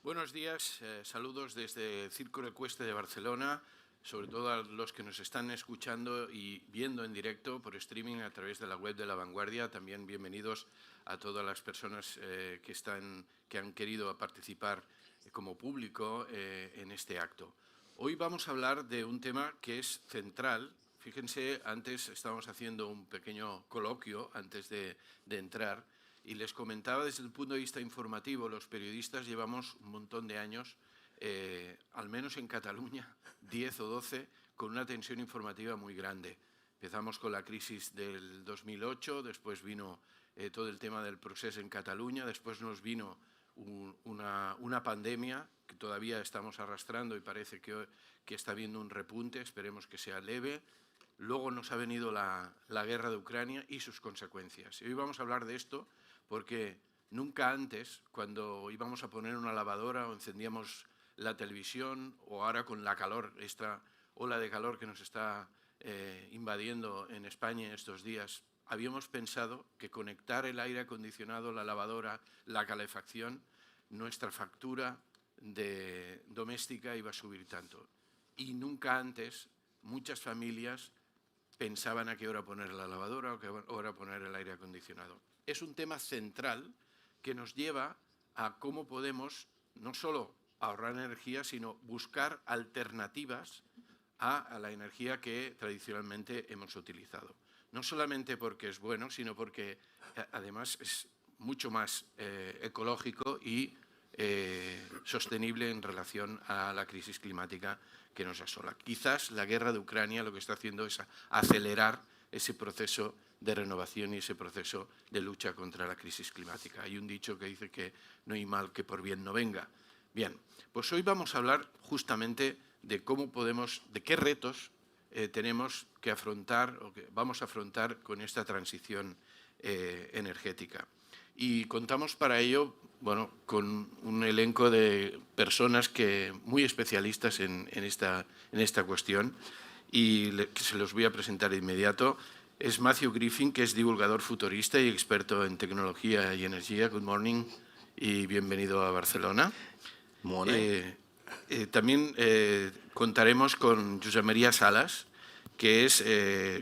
Buenos días, saludos desde Círculo Ecuestre de Barcelona, sobre todo a los que nos están escuchando y viendo en directo por streaming a través de la web de La Vanguardia. También bienvenidos a todas las personas que han querido participar como público en este acto. Hoy vamos a hablar de un tema que es central. Fíjense, antes estábamos haciendo un pequeño coloquio antes de entrar. Y les comentaba desde el punto de vista informativo, los periodistas llevamos un montón de años, al menos en Cataluña, 10 o 12, con una tensión informativa muy grande. Empezamos con la crisis del 2008, después vino todo el tema del proceso en Cataluña, después nos vino una pandemia que todavía estamos arrastrando y parece que está habiendo un repunte, esperemos que sea leve. Luego nos ha venido la guerra de Ucrania y sus consecuencias. Y hoy vamos a hablar de esto porque nunca antes, cuando íbamos a poner una lavadora o encendíamos la televisión, o ahora con la calor, esta ola de calor que nos está invadiendo en España en estos días, habíamos pensado que conectar el aire acondicionado, la lavadora, la calefacción, nuestra factura doméstica iba a subir tanto. Y nunca antes muchas familias pensaban a qué hora poner la lavadora o a qué hora poner el aire acondicionado. Es un tema central que nos lleva a cómo podemos no solo ahorrar energía, sino buscar alternativas a la energía que tradicionalmente hemos utilizado. No solamente porque es bueno, sino porque además es mucho más ecológico y sostenible en relación a la crisis climática que nos asola. Quizás la guerra de Ucrania lo que está haciendo es acelerar ese proceso de renovación y ese proceso de lucha contra la crisis climática. Hay un dicho que dice que no hay mal que por bien no venga. Bien, pues hoy vamos a hablar justamente de de qué retos tenemos que afrontar o que vamos a afrontar con esta transición energética. Y contamos para ello, bueno, con un elenco de personas muy especialistas en esta cuestión, y se los voy a presentar de inmediato. Es Matthew Griffin, que es divulgador futurista y experto en tecnología y energía. Good morning y bienvenido a Barcelona. También contaremos con Josep María Salas, que es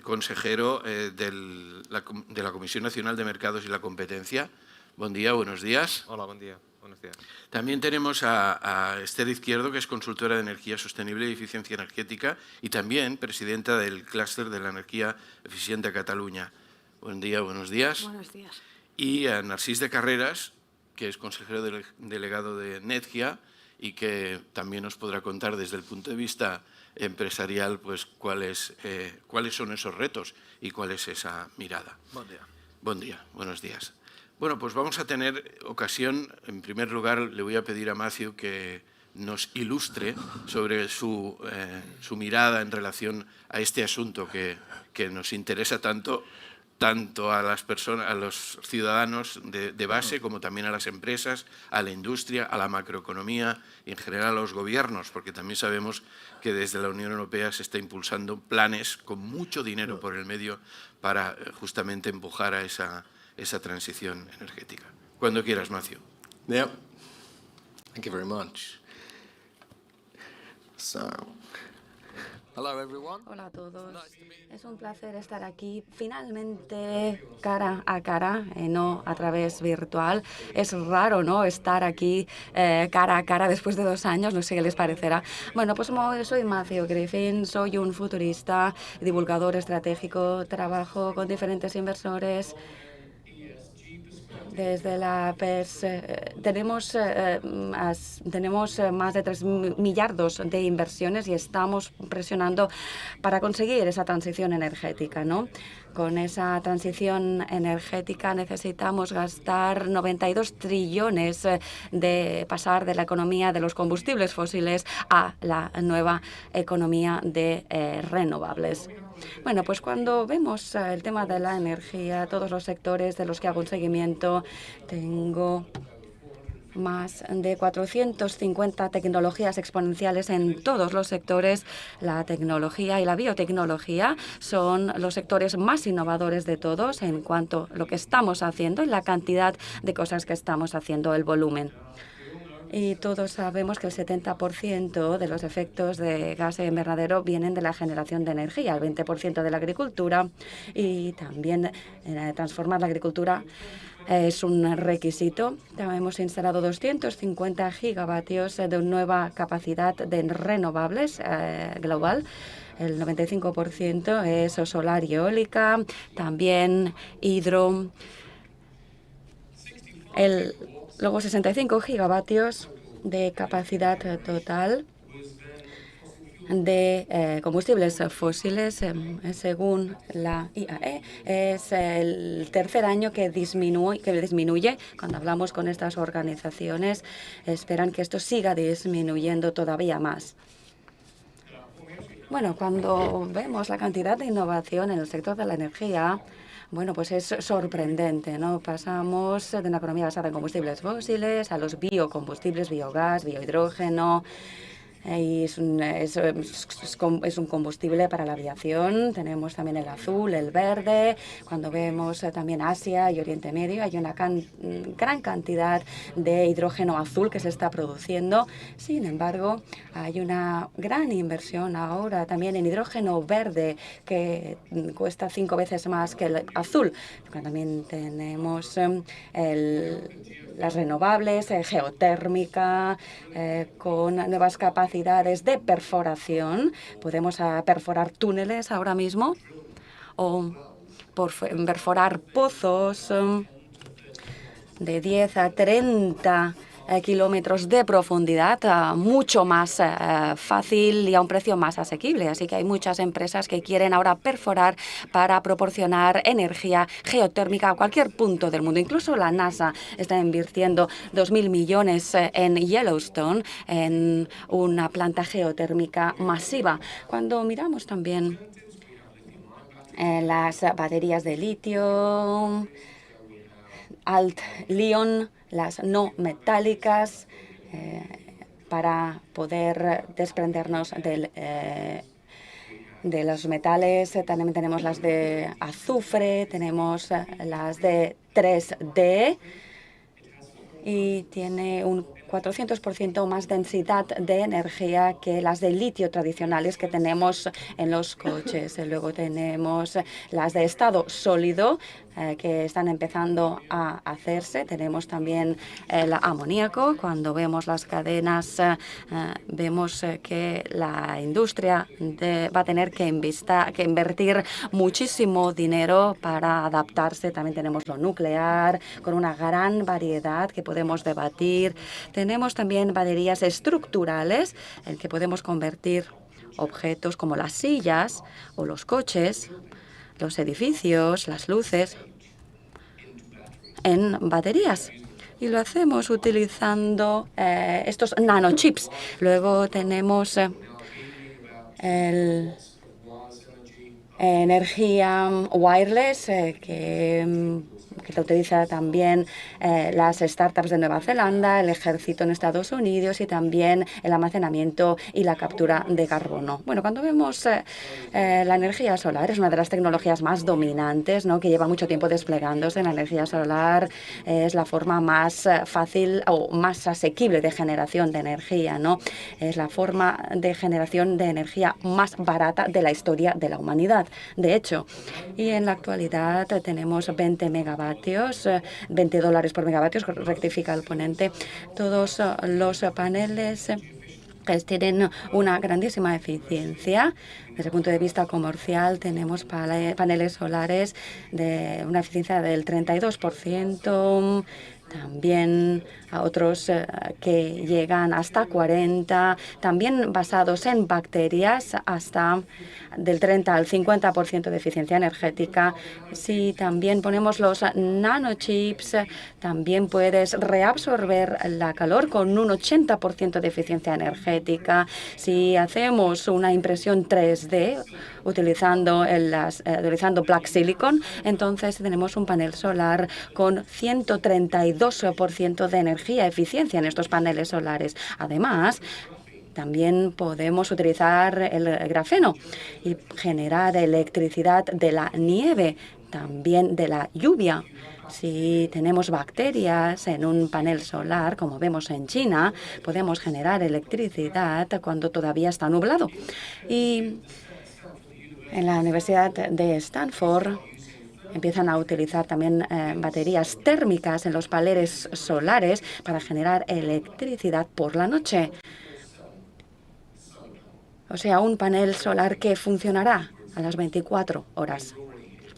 consejero de la Comisión Nacional de Mercados y la Competencia. Buen día, buenos días. Hola, buen día. Buenos días. También tenemos a Esther Izquierdo, que es consultora de energía sostenible y eficiencia energética y también presidenta del clúster de la energía eficiente a Cataluña. Buen día, buenos días. Buenos días. Y a Narcís de Carreras, que es consejero delegado de Netgia y que también nos podrá contar desde el punto de vista empresarial pues cuáles son esos retos y cuál es esa mirada. Buen día. Buen día, buenos días. Bueno, pues vamos a tener ocasión. En primer lugar, le voy a pedir a Matthew que nos ilustre sobre su mirada en relación a este asunto que nos interesa tanto a las personas, a los ciudadanos de base, como también a las empresas, a la industria, a la macroeconomía y en general a los gobiernos, porque también sabemos que desde la Unión Europea se está impulsando planes con mucho dinero por el medio para justamente empujar a esa transición energética. Cuando quieras, Matthew. Yep. Thank you very much. Hello, everyone. Hola a todos. Es un placer estar aquí finalmente cara a cara, no a través virtual. Es raro, ¿no?, estar aquí cara a cara después de 2 años, no sé qué les parecerá. Bueno, pues soy Matthew Griffin, soy un futurista, divulgador estratégico, trabajo con diferentes inversores. Desde la PES tenemos más de 3 millardos de inversiones y estamos presionando para conseguir esa transición energética, ¿no? Con esa transición energética necesitamos gastar 92 trillones de pasar de la economía de los combustibles fósiles a la nueva economía de renovables. Bueno, pues cuando vemos el tema de la energía, todos los sectores de los que hago un seguimiento, tengo más de 450 tecnologías exponenciales en todos los sectores. La tecnología y la biotecnología son los sectores más innovadores de todos en cuanto a lo que estamos haciendo y la cantidad de cosas que estamos haciendo, el volumen. Y todos sabemos que el 70% de los efectos de gas invernadero vienen de la generación de energía, el 20% de la agricultura, y también transformar la agricultura es un requisito. Hemos instalado 250 gigavatios de nueva capacidad de renovables global. El 95% es solar y eólica, también hidro. Luego 65 gigavatios de capacidad total de combustibles fósiles, según la IAE. Es el tercer año que disminuye. Cuando hablamos con estas organizaciones, esperan que esto siga disminuyendo todavía más. Bueno, cuando vemos la cantidad de innovación en el sector de la energía, bueno, pues es sorprendente, ¿no? Pasamos de una economía basada en combustibles fósiles a los biocombustibles, biogás, biohidrógeno. Y es un combustible para la aviación. Tenemos también el azul, el verde. Cuando vemos también Asia y Oriente Medio, hay una gran cantidad de hidrógeno azul que se está produciendo. Sin embargo, hay una gran inversión ahora también en hidrógeno verde, que cuesta 5 veces más que el azul. También tenemos las renovables, geotérmica, con nuevas capacidades de perforación. Podemos perforar túneles ahora mismo o perforar pozos de 10 a 30 kilómetros de profundidad, mucho más fácil y a un precio más asequible. Así que hay muchas empresas que quieren ahora perforar para proporcionar energía geotérmica a cualquier punto del mundo. Incluso la NASA está invirtiendo 2.000 millones en Yellowstone, en una planta geotérmica masiva. Cuando miramos también las baterías de litio, Alt-Ion, las no metálicas, para poder desprendernos de los metales. También tenemos las de azufre, tenemos las de 3D y tiene un 400% más densidad de energía que las de litio tradicionales que tenemos en los coches. Luego tenemos las de estado sólido, que están empezando a hacerse. Tenemos también el amoníaco. Cuando vemos las cadenas, vemos que la industria va a tener que invertir muchísimo dinero para adaptarse. También tenemos lo nuclear, con una gran variedad que podemos debatir. Tenemos también baterías estructurales en que podemos convertir objetos como las sillas o los coches, los edificios, las luces, en baterías. Y lo hacemos utilizando estos nanochips. Luego tenemos energía wireless, que la utiliza también las startups de Nueva Zelanda, el ejército en Estados Unidos y también el almacenamiento y la captura de carbono. Bueno, cuando vemos la energía solar, es una de las tecnologías más dominantes, ¿no?, que lleva mucho tiempo desplegándose. La energía solar es la forma más fácil o más asequible de generación de energía, ¿no? Es la forma de generación de energía más barata de la historia de la humanidad, de hecho. Y en la actualidad tenemos 20 megavatios, $20 por megavatios, rectifica el ponente. Todos los paneles tienen una grandísima eficiencia. Desde el punto de vista comercial, tenemos paneles solares de una eficiencia del 32%, también a otros que llegan hasta 40%, también basados en bacterias, hasta del 30 al 50% de eficiencia energética. Si también ponemos los nanochips, también puedes reabsorber la calor con un 80% de eficiencia energética. Si hacemos una impresión 3D utilizando Black Silicon, entonces tenemos un panel solar con 132% de eficiencia en estos paneles solares. Además, también podemos utilizar el grafeno y generar electricidad de la nieve, también de la lluvia. Si tenemos bacterias en un panel solar, como vemos en China, podemos generar electricidad cuando todavía está nublado. Y en la Universidad de Stanford empiezan a utilizar también baterías térmicas en los paneles solares para generar electricidad por la noche. O sea, un panel solar que funcionará a las 24 horas.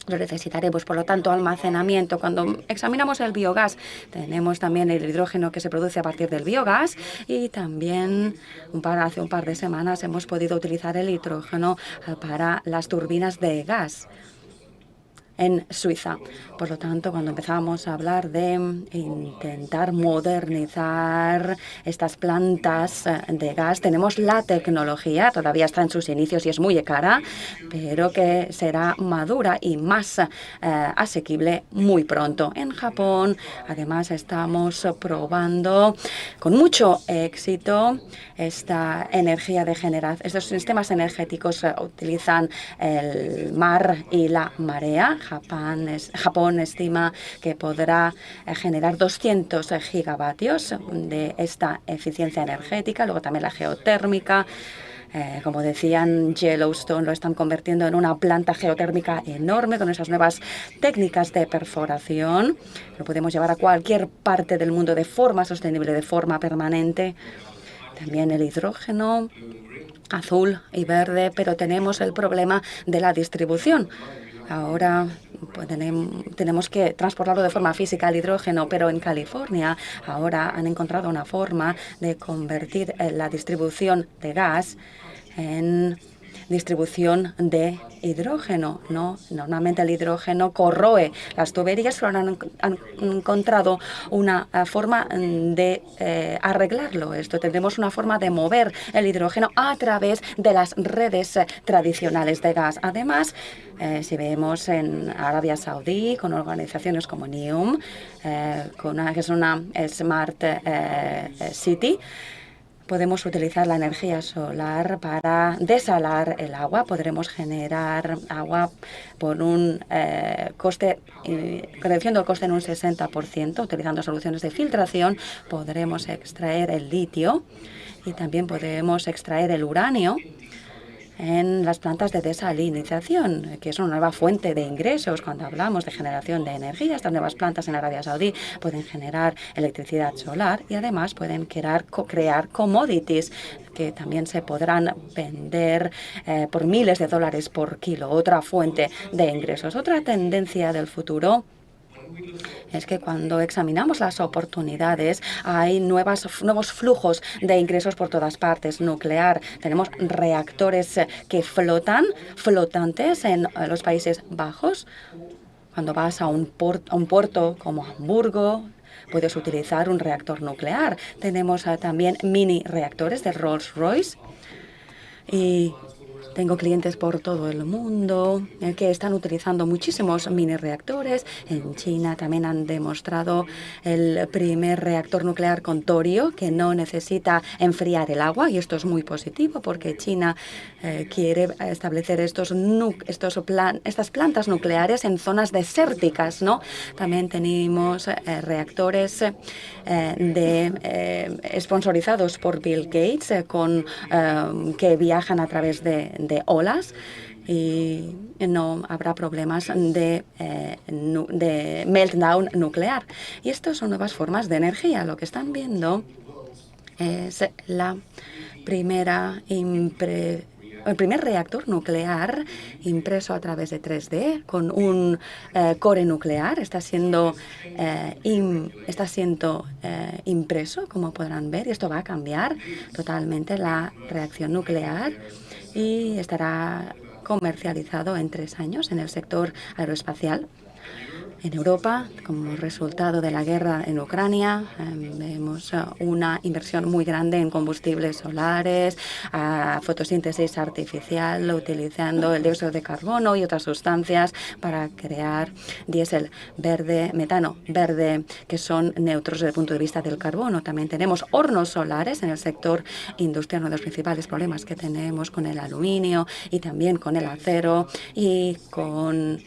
Lo necesitaremos, por lo tanto, almacenamiento. Cuando examinamos el biogás, tenemos también el hidrógeno que se produce a partir del biogás y también hace un par de semanas hemos podido utilizar el hidrógeno para las turbinas de gas en Suiza. Por lo tanto, cuando empezamos a hablar de intentar modernizar estas plantas de gas, tenemos la tecnología, todavía está en sus inicios y es muy cara, pero que será madura y más asequible muy pronto. En Japón, además, estamos probando con mucho éxito esta energía de generación. Estos sistemas energéticos utilizan el mar y la marea. Japón estima que podrá generar 200 gigavatios de esta eficiencia energética, luego también la geotérmica. Como decían, Yellowstone lo están convirtiendo en una planta geotérmica enorme con esas nuevas técnicas de perforación. Lo podemos llevar a cualquier parte del mundo de forma sostenible, de forma permanente. También el hidrógeno azul y verde, pero tenemos el problema de la distribución. Ahora pues, tenemos que transportarlo de forma física al hidrógeno, pero en California ahora han encontrado una forma de convertir la distribución de gas en distribución de hidrógeno, ¿no? Normalmente el hidrógeno corroe las tuberías, pero han encontrado una forma de arreglarlo. Tendremos una forma de mover el hidrógeno a través de las redes tradicionales de gas. Además, si vemos en Arabia Saudí, con organizaciones como NEOM, que es una Smart City, podemos utilizar la energía solar para desalar el agua. Podremos generar agua por un coste, reduciendo el coste en un 60%, utilizando soluciones de filtración. Podremos extraer el litio y también podemos extraer el uranio en las plantas de desalinización, que es una nueva fuente de ingresos. Cuando hablamos de generación de energía, estas nuevas plantas en Arabia Saudí pueden generar electricidad solar y además pueden crear commodities que también se podrán vender por miles de dólares por kilo. Otra fuente de ingresos. Otra tendencia del futuro es que cuando examinamos las oportunidades hay nuevos flujos de ingresos por todas partes. Nuclear, tenemos reactores que flotantes en los Países Bajos. Cuando vas a un puerto como Hamburgo, puedes utilizar un reactor nuclear. Tenemos también mini reactores de Rolls-Royce y tengo clientes por todo el mundo que están utilizando muchísimos mini reactores. En China también han demostrado el primer reactor nuclear con torio que no necesita enfriar el agua, y esto es muy positivo porque China quiere establecer estas plantas nucleares en zonas desérticas, ¿no? También tenemos reactores sponsorizados por Bill Gates que viajan a través de olas y no habrá problemas de meltdown nuclear. Y estas son nuevas formas de energía. Lo que están viendo es el primer reactor nuclear impreso a través de 3D con un core nuclear. Está siendo impreso, como podrán ver, y esto va a cambiar totalmente la reacción nuclear y estará comercializado en 3 años en el sector aeroespacial. En Europa, como resultado de la guerra en Ucrania, vemos una inversión muy grande en combustibles solares, fotosíntesis artificial, utilizando el dióxido de carbono y otras sustancias para crear diésel verde, metano verde, que son neutros desde el punto de vista del carbono. También tenemos hornos solares en el sector industrial. Uno de los principales problemas que tenemos con el aluminio y también con el acero y con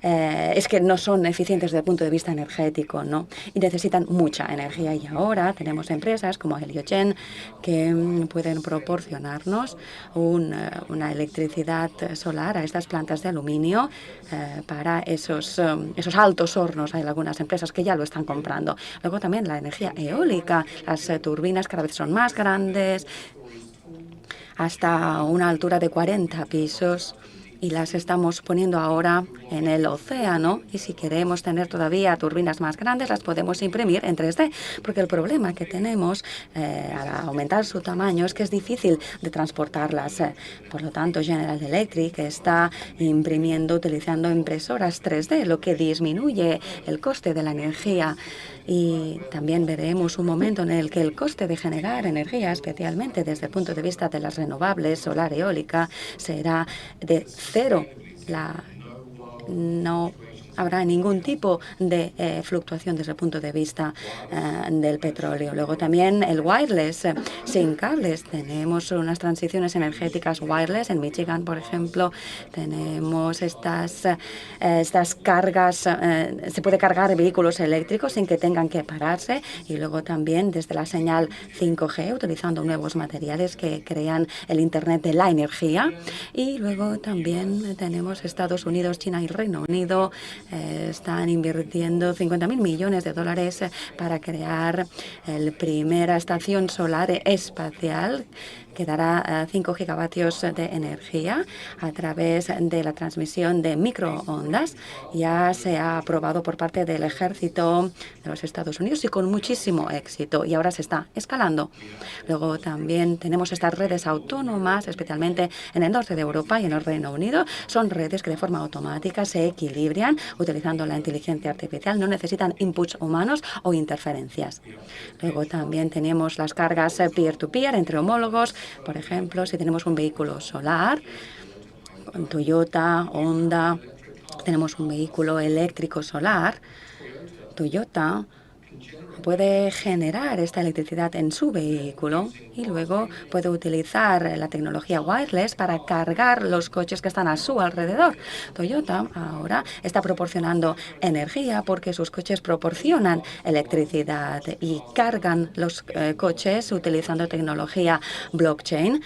es que no son eficientes desde el punto de vista energético, ¿no? Y necesitan mucha energía. Y ahora tenemos empresas como Heliogen que pueden proporcionarnos una electricidad solar a estas plantas de aluminio para esos altos hornos. Hay algunas empresas que ya lo están comprando. Luego también la energía eólica. Las turbinas cada vez son más grandes, hasta una altura de 40 pisos. Y las estamos poniendo ahora en el océano, y si queremos tener todavía turbinas más grandes las podemos imprimir en 3D, porque el problema que tenemos al aumentar su tamaño es que es difícil de transportarlas. Por lo tanto, General Electric está imprimiendo utilizando impresoras 3D, lo que disminuye el coste de la energía. Y también veremos un momento en el que el coste de generar energía, especialmente desde el punto de vista de las renovables, solar, eólica, será de cero. No habrá ningún tipo de fluctuación desde el punto de vista del petróleo. Luego también el wireless, sin cables. Tenemos unas transiciones energéticas wireless. En Michigan, por ejemplo, tenemos estas cargas. Se puede cargar vehículos eléctricos sin que tengan que pararse. Y luego también desde la señal 5G, utilizando nuevos materiales que crean el Internet de la energía. Y luego también tenemos Estados Unidos, China y Reino Unido. Están invirtiendo 50.000 millones de dólares para crear la primera estación solar espacial que dará 5 gigavatios de energía a través de la transmisión de microondas. Ya se ha aprobado por parte del Ejército de los Estados Unidos y con muchísimo éxito, y ahora se está escalando. Luego también tenemos estas redes autónomas, especialmente en el norte de Europa y en el Reino Unido. Son redes que de forma automática se equilibran utilizando la inteligencia artificial, no necesitan inputs humanos o interferencias. Luego también tenemos las cargas peer-to-peer entre homólogos. Por ejemplo, si tenemos un vehículo solar, Toyota, Honda, tenemos un vehículo eléctrico solar, Toyota puede generar esta electricidad en su vehículo y luego puede utilizar la tecnología wireless para cargar los coches que están a su alrededor. Toyota ahora está proporcionando energía porque sus coches proporcionan electricidad y cargan los coches utilizando tecnología blockchain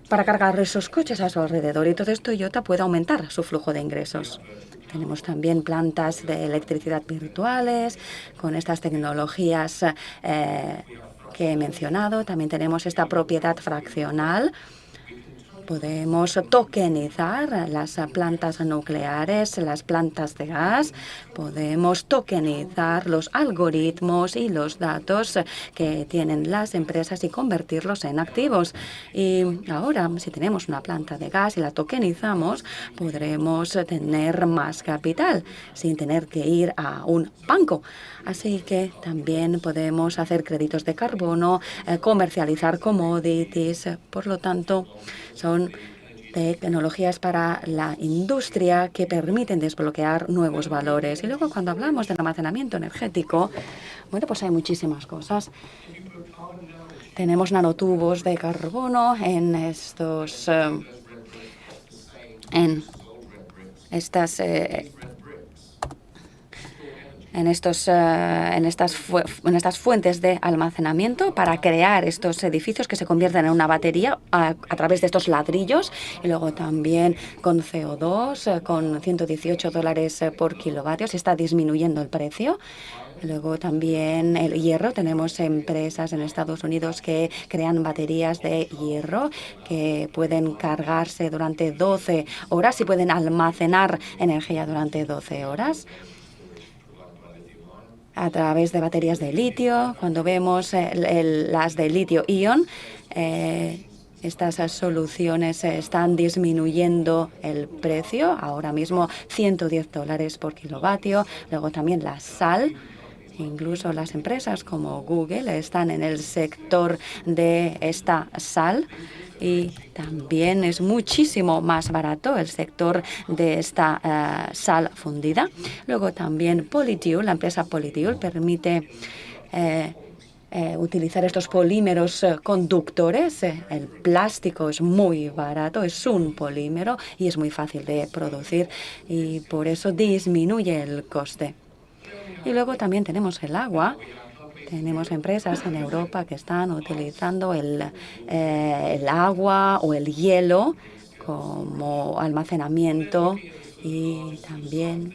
para cargar esos coches a su alrededor, y entonces Toyota puede aumentar su flujo de ingresos. Tenemos también plantas de electricidad virtuales con estas tecnologías que he mencionado. También tenemos esta propiedad fraccional. Podemos tokenizar las plantas nucleares, las plantas de gas. Podemos tokenizar los algoritmos y los datos que tienen las empresas y convertirlos en activos. Y ahora, si tenemos una planta de gas y la tokenizamos, podremos tener más capital sin tener que ir a un banco. Así que también podemos hacer créditos de carbono, comercializar commodities. Por lo tanto, son tecnologías para la industria que permiten desbloquear nuevos valores. Y luego, cuando hablamos del almacenamiento energético, bueno, pues hay muchísimas cosas. Tenemos nanotubos de carbono en estas fuentes de almacenamiento para crear estos edificios que se convierten en una batería a través de estos ladrillos, y luego también con CO2, con $118 por kilovatio, se está disminuyendo el precio. Luego también el hierro. Tenemos empresas en Estados Unidos que crean baterías de hierro que pueden cargarse durante 12 horas y pueden almacenar energía durante 12 horas. A través de baterías de litio. Cuando vemos las de litio-ion, estas soluciones están disminuyendo el precio. Ahora mismo $110 por kilovatio. Luego también la sal. Incluso las empresas como Google están en el sector de esta sal. Y también es muchísimo más barato el sector de esta sal fundida. Luego también Polytule, la empresa Polytule, permite utilizar estos polímeros conductores. El plástico es muy barato, es un polímero y es muy fácil de producir y por eso disminuye el coste. Y luego también tenemos el agua. Tenemos empresas en Europa que están utilizando el agua o el hielo como almacenamiento y también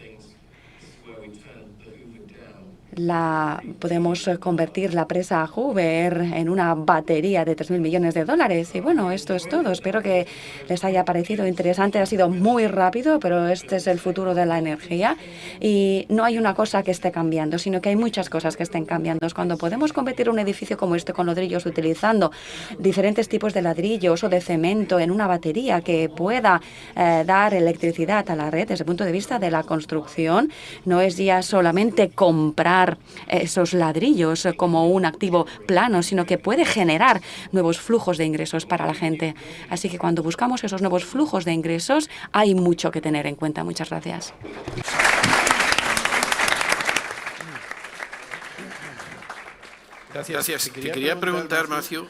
podemos convertir la presa Hoover en una batería de 3.000 millones de dólares. Y bueno, esto es todo. Espero que les haya parecido interesante. Ha sido muy rápido, pero este es el futuro de la energía. Y no hay una cosa que esté cambiando, sino que hay muchas cosas que estén cambiando. Cuando podemos convertir un edificio como este con ladrillos utilizando diferentes tipos de ladrillos o de cemento en una batería que pueda dar electricidad a la red desde el punto de vista de la construcción, no es ya solamente comprar esos ladrillos como un activo plano, sino que puede generar nuevos flujos de ingresos para la gente. Así que cuando buscamos esos nuevos flujos de ingresos, hay mucho que tener en cuenta. Muchas gracias. Gracias. Te quería preguntar, Matthew,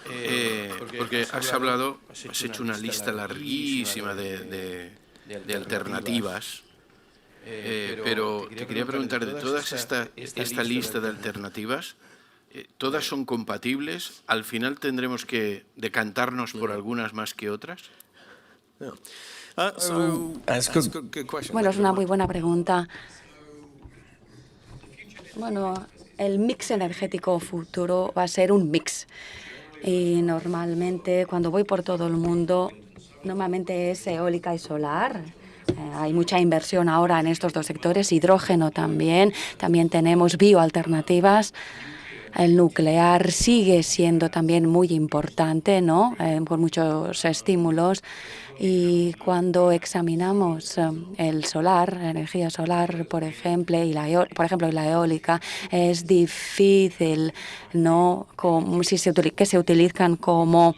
porque has hecho una lista larguísima de alternativas. Pero te quería preguntar, de todas esta lista de alternativas, ¿todas son compatibles? ¿Al final tendremos que decantarnos por algunas más que otras? Bueno, es una muy buena pregunta. Bueno, el mix energético futuro va a ser un mix. Y normalmente, cuando voy por todo el mundo, normalmente es eólica y solar. Hay mucha inversión ahora en estos dos sectores, hidrógeno también. También tenemos bioalternativas. El nuclear sigue siendo también muy importante, ¿no? Por muchos estímulos. Y cuando examinamos el solar, la energía solar, por ejemplo, y la eólica, es difícil, ¿no? Que se utilizan como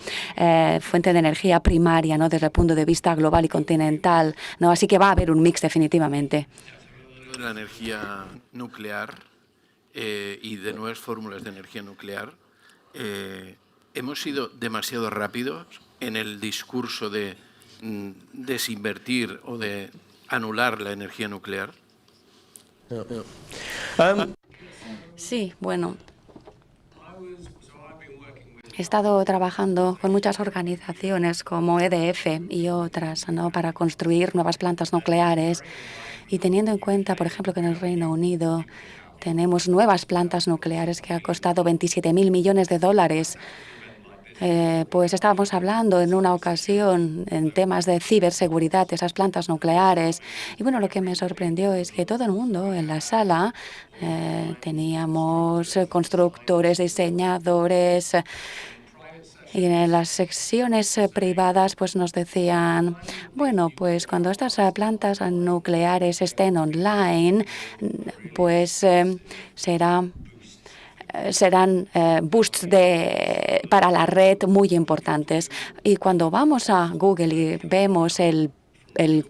fuente de energía primaria, ¿no? Desde el punto de vista global y continental, ¿no? Así que va a haber un mix definitivamente. La energía nuclear y de nuevas fórmulas de energía nuclear, hemos sido demasiado rápidos en el discurso de desinvertir o de anular la energía nuclear. Sí, bueno. He estado trabajando con muchas organizaciones como EDF y otras, ¿no? Para construir nuevas plantas nucleares y teniendo en cuenta, por ejemplo, que en el Reino Unido tenemos nuevas plantas nucleares que ha costado 27.000 millones de dólares. Pues estábamos hablando en una ocasión en temas de ciberseguridad de esas plantas nucleares. Y bueno, lo que me sorprendió es que todo el mundo en la sala, teníamos constructores, diseñadores, y en las secciones privadas pues nos decían, bueno, pues cuando estas plantas nucleares estén online, pues serán boosts para la red muy importantes. Y cuando vamos a Google y vemos el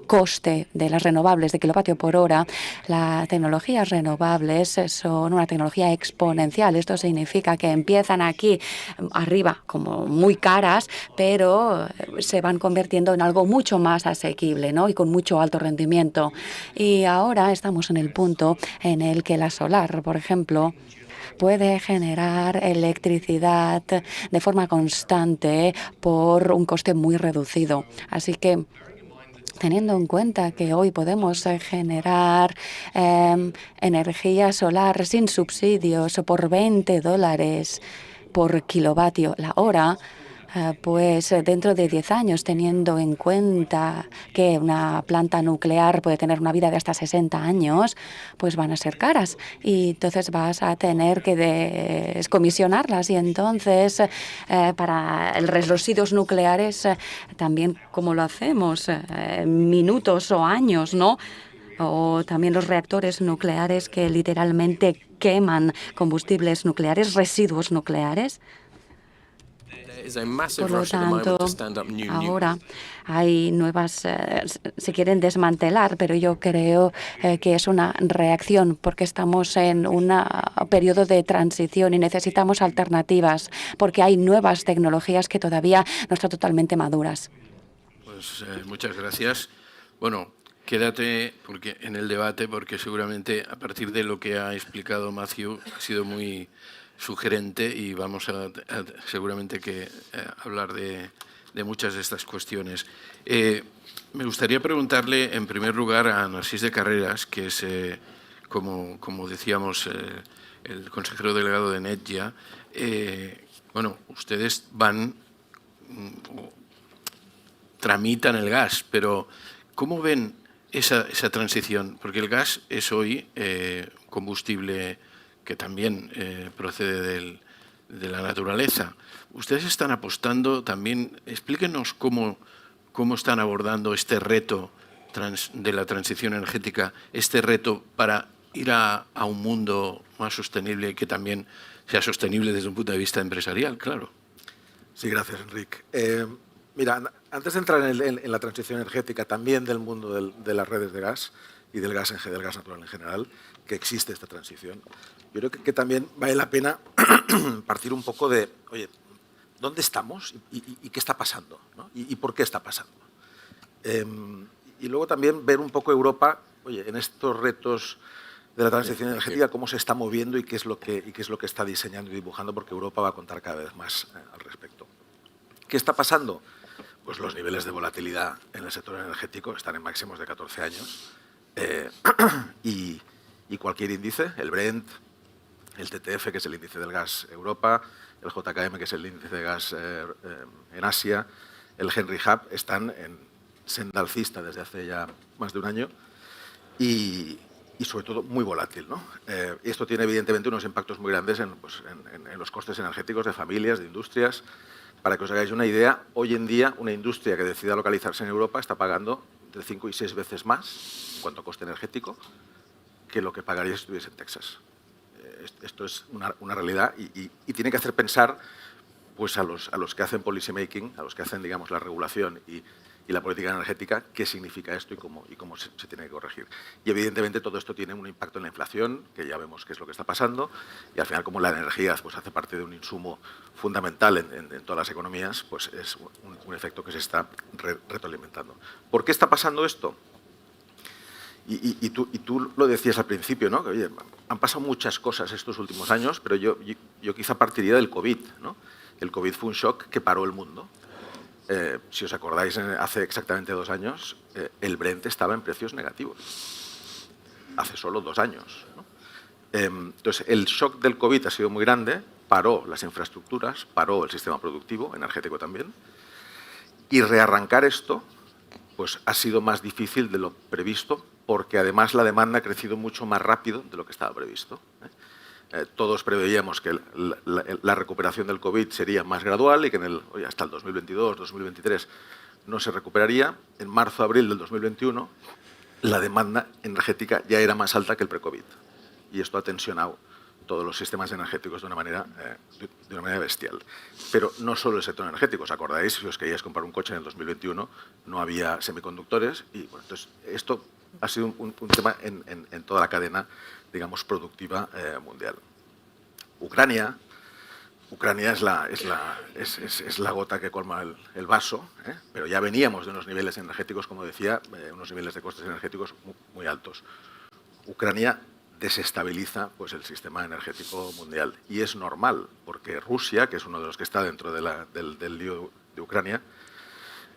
coste de las renovables de kilovatio por hora, las tecnologías renovables son una tecnología exponencial. Esto significa que empiezan aquí arriba como muy caras, pero se van convirtiendo en algo mucho más asequible, ¿no? Y con mucho alto rendimiento. Y ahora estamos en el punto en el que la solar, por ejemplo, puede generar electricidad de forma constante por un coste muy reducido. Así que, teniendo en cuenta que hoy podemos generar energía solar sin subsidios por $20 por kilovatio la hora, pues dentro de 10 años, teniendo en cuenta que una planta nuclear puede tener una vida de hasta 60 años, pues van a ser caras. Y entonces vas a tener que descomisionarlas. Y entonces, para los residuos nucleares, también como lo hacemos, minutos o años, ¿no? O también los reactores nucleares que literalmente queman combustibles nucleares, residuos nucleares. is a massive Por lo rush at the moment tanto, to stand up new ahora hay nuevas, se quieren desmantelar, pero yo creo que es una reacción porque estamos en un periodo de transición y necesitamos alternativas porque hay nuevas tecnologías que todavía no están totalmente maduras. Pues muchas gracias. Bueno, quédate en el debate porque seguramente a partir de lo que ha explicado Matthew ha sido muy sugerente y vamos a seguramente que hablar de muchas de estas cuestiones. Me gustaría preguntarle en primer lugar a Narcís de Carreras, que es, como decíamos, el consejero delegado de Netja. Bueno, ustedes tramitan el gas, pero ¿cómo ven esa transición? Porque el gas es hoy combustible que también procede de la naturaleza. Ustedes están apostando también, explíquenos cómo están abordando este reto de la transición energética, este reto para ir a un mundo más sostenible y que también sea sostenible desde un punto de vista empresarial, claro. Sí, gracias, Enric. Mira, antes de entrar en la transición energética también del mundo de las redes de gas y del gas natural en general, que existe esta transición, yo creo que también vale la pena partir un poco de, oye, ¿dónde estamos y qué está pasando? ¿No? ¿Y por qué está pasando? Y luego también ver un poco Europa, oye, en estos retos de la transición energética, cómo se está moviendo y qué es lo que está diseñando y dibujando, porque Europa va a contar cada vez más al respecto. ¿Qué está pasando? Pues los niveles de volatilidad en el sector energético están en máximos de 14 años y cualquier índice, el Brent, el TTF, que es el índice del gas Europa, el JKM, que es el índice de gas en Asia, el Henry Hub, están en senda alcista desde hace ya más de un año y sobre todo muy volátil, ¿no? Y esto tiene evidentemente unos impactos muy grandes en los costes energéticos de familias, de industrias. Para que os hagáis una idea, hoy en día una industria que decida localizarse en Europa está pagando entre 5 y 6 veces más en cuanto a coste energético que lo que pagaría si estuviese en Texas. Esto es una realidad y tiene que hacer pensar pues, a los que hacen policy making, a los que hacen digamos, la regulación y la política energética, qué significa esto y cómo se tiene que corregir. Y evidentemente todo esto tiene un impacto en la inflación, que ya vemos qué es lo que está pasando, y al final como la energía pues, hace parte de un insumo fundamental en todas las economías, pues es un efecto que se está retroalimentando. ¿Por qué está pasando esto? Y tú lo decías al principio, ¿no? Que, oye, han pasado muchas cosas estos últimos años, pero yo quizá partiría del COVID, ¿no? El COVID fue un shock que paró el mundo. Si os acordáis, hace exactamente 2 años, el Brent estaba en precios negativos. Hace solo 2 años, ¿no? Entonces, el shock del COVID ha sido muy grande, paró las infraestructuras, paró el sistema productivo, energético también, y rearrancar esto pues, ha sido más difícil de lo previsto, porque además la demanda ha crecido mucho más rápido de lo que estaba previsto. Todos preveíamos que la recuperación del COVID sería más gradual y que hasta el 2022, 2023 no se recuperaría. En marzo, abril del 2021, la demanda energética ya era más alta que el pre-COVID. Y esto ha tensionado todos los sistemas energéticos de una manera bestial. Pero no solo el sector energético. ¿Os acordáis? Si os queríais comprar un coche en el 2021, no había semiconductores. Y bueno, entonces, esto ha sido un tema en toda la cadena, digamos, productiva mundial. Ucrania es la gota que colma el vaso, pero ya veníamos de unos niveles energéticos, como decía, unos niveles de costes energéticos muy altos. Ucrania desestabiliza pues, el sistema energético mundial y es normal, porque Rusia, que es uno de los que está dentro del lío de Ucrania,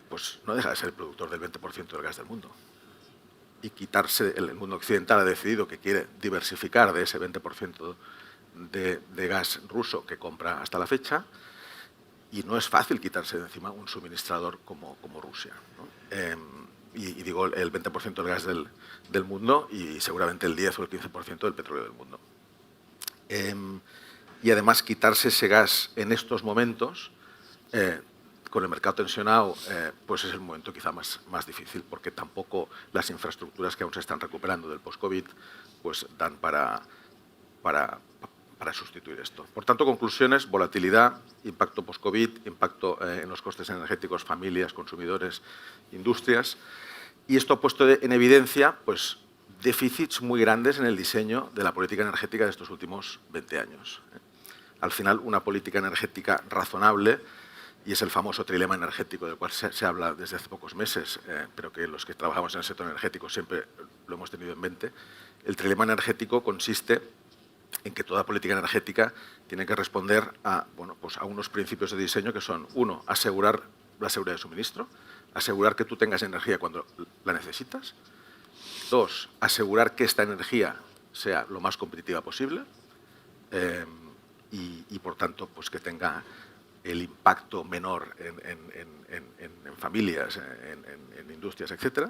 pues no deja de ser el productor del 20% del gas del mundo. Y quitarse, el mundo occidental ha decidido que quiere diversificar de ese 20% de gas ruso que compra hasta la fecha y no es fácil quitarse de encima un suministrador como Rusia, ¿no? Y digo el 20% del gas del mundo y seguramente el 10 o el 15% del petróleo del mundo. Y además quitarse ese gas en estos momentos con el mercado tensionado, pues es el momento quizá más difícil, porque tampoco las infraestructuras que aún se están recuperando del post-COVID pues dan para para sustituir esto. Por tanto, conclusiones: volatilidad, impacto post-COVID, impacto en los costes energéticos, familias, consumidores, industrias. Y esto ha puesto en evidencia pues, déficits muy grandes en el diseño de la política energética de estos últimos 20 años. Al final, una política energética razonable, y es el famoso trilema energético del cual se habla desde hace pocos meses, pero que los que trabajamos en el sector energético siempre lo hemos tenido en mente. El trilema energético consiste en que toda política energética tiene que responder a, bueno, pues a unos principios de diseño que son: uno, asegurar la seguridad de suministro, asegurar que tú tengas energía cuando la necesitas; dos, asegurar que esta energía sea lo más competitiva posible y por tanto, pues que tenga el impacto menor en familias, en industrias, etc.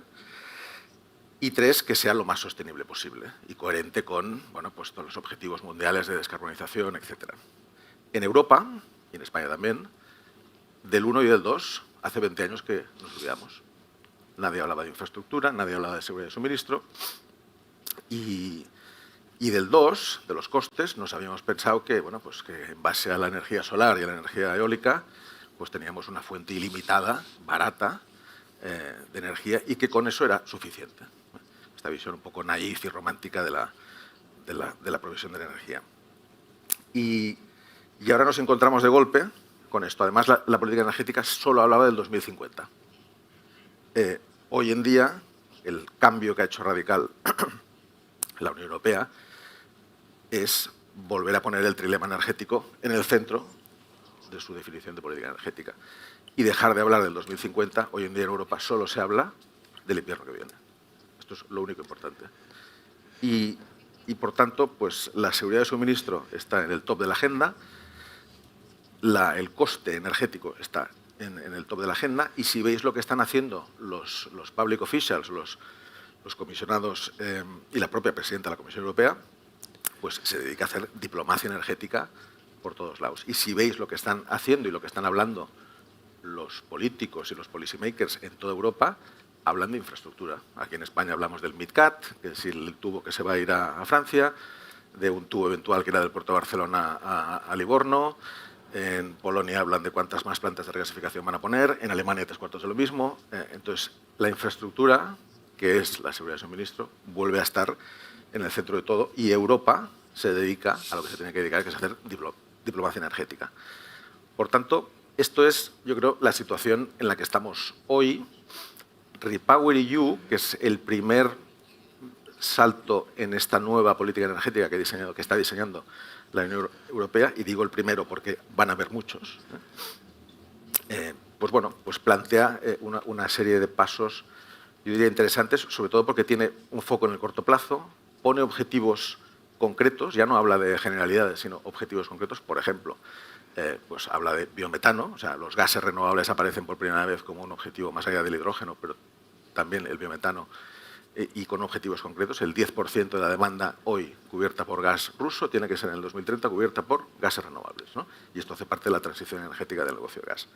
Y tres, que sea lo más sostenible posible y coherente con, bueno, pues todos los objetivos mundiales de descarbonización, etc. En Europa, y en España también, del 1 y del 2, hace 20 años que nos olvidamos. Nadie hablaba de infraestructura, nadie hablaba de seguridad de suministro. Y del 2, de los costes, nos habíamos pensado que, bueno, pues que en base a la energía solar y a la energía eólica, pues teníamos una fuente ilimitada, barata, de energía, y que con eso era suficiente. Esta visión un poco naif y romántica de la provisión de energía. Y ahora nos encontramos de golpe con esto. Además, la política energética solo hablaba del 2050. Hoy en día, el cambio que ha hecho radical la Unión Europea es volver a poner el trilema energético en el centro de su definición de política energética y dejar de hablar del 2050. Hoy en día en Europa solo se habla del invierno que viene. Esto es lo único importante. Y por tanto, pues la seguridad de suministro está en el top de la agenda, el coste energético está en el top de la agenda, y si veis lo que están haciendo los public officials, los comisionados y la propia presidenta de la Comisión Europea, pues se dedica a hacer diplomacia energética por todos lados. Y si veis lo que están haciendo y lo que están hablando los políticos y los policymakers en toda Europa, hablan de infraestructura. Aquí en España hablamos del MidCat, que es el tubo que se va a ir a Francia, de un tubo eventual que era del puerto de Barcelona a Livorno. En Polonia hablan de cuántas más plantas de regasificación van a poner, en Alemania 3/4 de lo mismo. Entonces, la infraestructura, que es la seguridad de suministro, vuelve a estar en el centro de todo, y Europa se dedica a lo que se tiene que dedicar, que es hacer diplomacia energética. Por tanto, esto es, yo creo, la situación en la que estamos hoy. REPowerEU, que es el primer salto en esta nueva política energética que está diseñando la Unión Europea, y digo el primero porque van a haber muchos, pues bueno, pues plantea una serie de pasos, yo diría, interesantes, sobre todo porque tiene un foco en el corto plazo, pone objetivos concretos, ya no habla de generalidades, sino objetivos concretos. Por ejemplo, pues habla de biometano, o sea, los gases renovables aparecen por primera vez como un objetivo más allá del hidrógeno, pero también el biometano, y con objetivos concretos. El 10% de la demanda hoy cubierta por gas ruso tiene que ser en el 2030 cubierta por gases renovables, ¿no? Y esto hace parte de la transición energética del negocio de gas.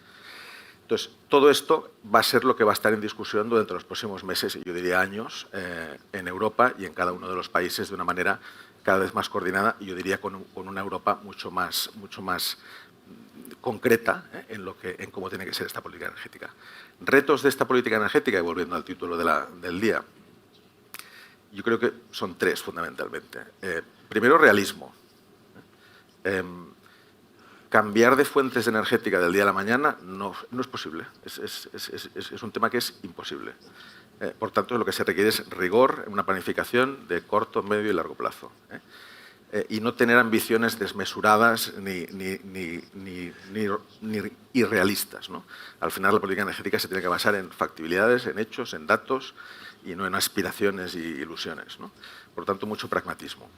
Entonces, todo esto va a ser lo que va a estar en discusión durante los próximos meses, y yo diría años, en Europa y en cada uno de los países, de una manera cada vez más coordinada, y yo diría con una Europa mucho más concreta en cómo tiene que ser esta política energética. Retos de esta política energética, y volviendo al título del día, yo creo que son tres fundamentalmente. Primero, realismo. Cambiar de fuentes energéticas del día a la mañana no es posible. Es un tema que es imposible. Por tanto, lo que se requiere es rigor en una planificación de corto, medio y largo plazo. Y no tener ambiciones desmesuradas ni irrealistas, ¿no? Al final, la política energética se tiene que basar en factibilidades, en hechos, en datos, y no en aspiraciones y ilusiones, ¿no? Por tanto, mucho pragmatismo.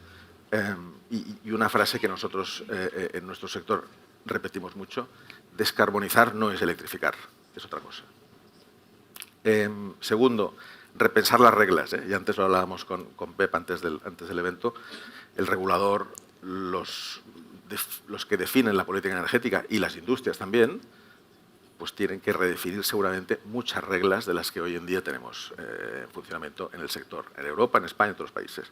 Y una frase que nosotros en nuestro sector repetimos mucho: descarbonizar no es electrificar, es otra cosa. Segundo, repensar las reglas, y antes lo hablábamos con Pep antes del evento. El regulador, los que definen la política energética, y las industrias también, pues tienen que redefinir seguramente muchas reglas de las que hoy en día tenemos en funcionamiento en el sector, en Europa, en España y en otros países.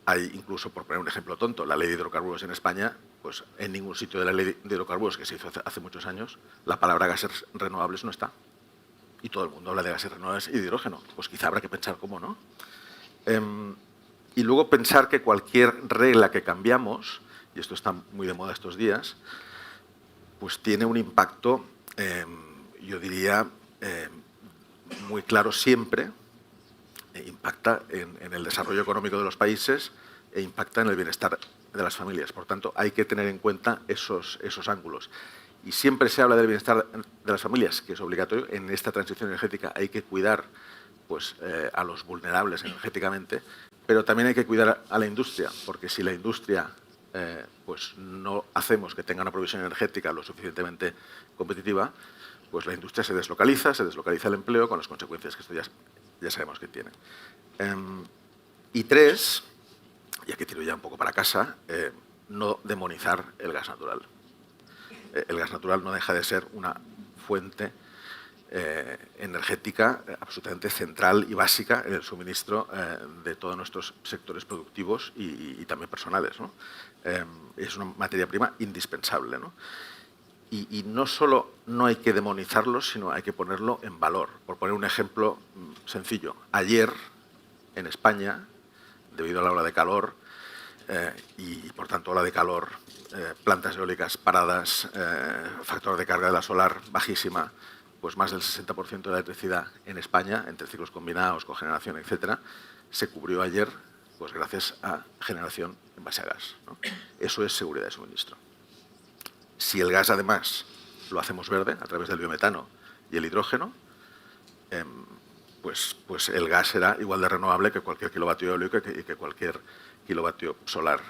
hay incluso, por poner un ejemplo tonto, la ley de hidrocarburos en España, pues en ningún sitio de la ley de hidrocarburos que se hizo hace muchos años, la palabra gases renovables no está. Y todo el mundo habla de gases renovables y de hidrógeno. Pues quizá habrá que pensar cómo no. Y luego pensar que cualquier regla que cambiamos, y esto está muy de moda estos días, pues tiene un impacto, yo diría, muy claro siempre, impacta en el desarrollo económico de los países e impacta en el bienestar de las familias. Por tanto, hay que tener en cuenta esos ángulos. Y siempre se habla del bienestar de las familias, que es obligatorio. En esta transición energética hay que cuidar pues, a los vulnerables energéticamente, pero también hay que cuidar a la industria, porque si la industria pues no hacemos que tenga una provisión energética lo suficientemente competitiva, pues la industria se deslocaliza el empleo con las consecuencias que esto ya sabemos que tiene. Y 3, y aquí tiro ya un poco para casa, no demonizar el gas natural. El gas natural no deja de ser una fuente energética absolutamente central y básica en el suministro de todos nuestros sectores productivos y también personales, ¿no? Es una materia prima indispensable, ¿no? Y no solo no hay que demonizarlo, sino hay que ponerlo en valor. Por poner un ejemplo sencillo, ayer en España, debido a la ola de calor, y por tanto ola de calor, plantas eólicas paradas, factor de carga de la solar bajísima, pues más del 60% de la electricidad en España, entre ciclos combinados, cogeneración, etcétera, se cubrió ayer pues gracias a generación en base a gas, ¿no? Eso es seguridad de suministro. Si el gas, además, lo hacemos verde a través del biometano y el hidrógeno, pues el gas será igual de renovable que cualquier kilovatio eólico y que cualquier kilovatio solar.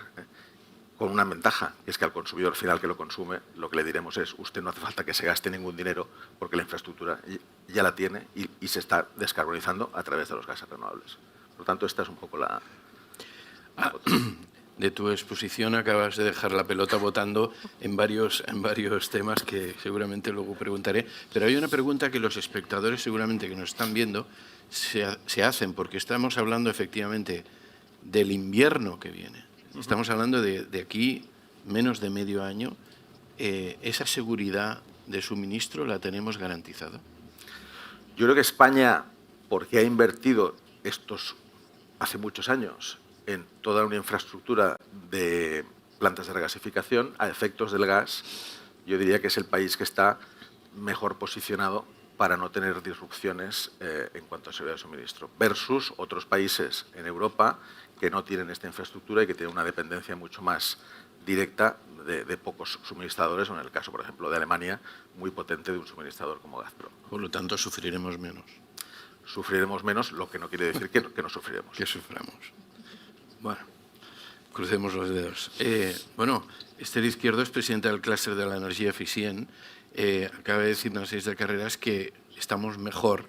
Con una ventaja, que es que al consumidor final que lo consume, lo que le diremos es: usted no hace falta que se gaste ningún dinero porque la infraestructura ya la tiene y se está descarbonizando a través de los gases renovables. Por lo tanto, esta es un poco la... De tu exposición acabas de dejar la pelota botando en varios temas que seguramente luego preguntaré, pero hay una pregunta que los espectadores seguramente que nos están viendo se hacen, porque estamos hablando efectivamente del invierno que viene. Estamos hablando de aquí menos de medio año. ¿Esa seguridad de suministro la tenemos garantizada? Yo creo que España, porque ha invertido hace muchos años en toda una infraestructura de plantas de regasificación, a efectos del gas, yo diría que es el país que está mejor posicionado para no tener disrupciones en cuanto a seguridad de suministro, versus otros países en Europa que no tienen esta infraestructura y que tienen una dependencia mucho más directa de pocos suministradores, o en el caso, por ejemplo, de Alemania, muy potente de un suministrador como Gazprom. Por lo tanto, sufriremos menos. Sufriremos menos, lo que no quiere decir que no sufriremos. Que suframos. Bueno, crucemos los dedos. Bueno, Esther Izquierdo es presidenta del clúster de la energía eficiente. Acaba de decirnos 6 de Carreras que estamos mejor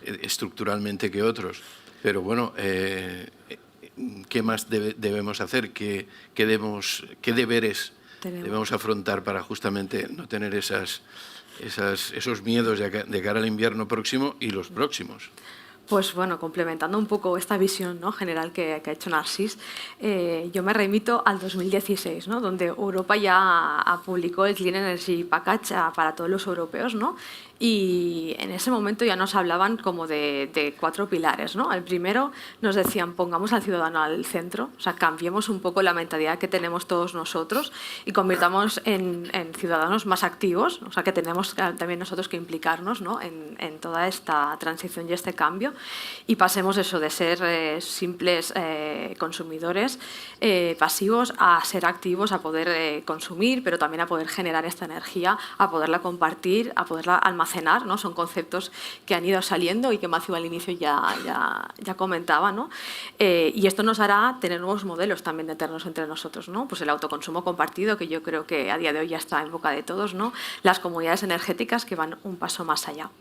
estructuralmente que otros. Pero bueno, ¿qué más debemos hacer? ¿Qué deberes debemos afrontar para justamente no tener esos miedos de cara al invierno próximo y los próximos? Pues bueno, complementando un poco esta visión, ¿no?, general que ha hecho Narcís, yo me remito al 2016, ¿no?, donde Europa ya publicó el Clean Energy Package para todos los europeos, ¿no? Y en ese momento ya nos hablaban como de 4 pilares, ¿no? El primero nos decían: pongamos al ciudadano al centro, o sea, cambiemos un poco la mentalidad que tenemos todos nosotros y convirtamos en ciudadanos más activos, o sea, que tenemos también nosotros que implicarnos, ¿no?, en toda esta transición y este cambio, y pasemos eso de ser simples consumidores pasivos a ser activos, a poder consumir, pero también a poder generar esta energía, a poderla compartir, a poderla almacenar, ¿no? Son conceptos que han ido saliendo y que Matthew al inicio ya comentaba, ¿no? Y esto nos hará tener nuevos modelos también de tenernos entre nosotros, ¿no? Pues el autoconsumo compartido, que yo creo que a día de hoy ya está en boca de todos, ¿no? Las comunidades energéticas, que van un paso más allá.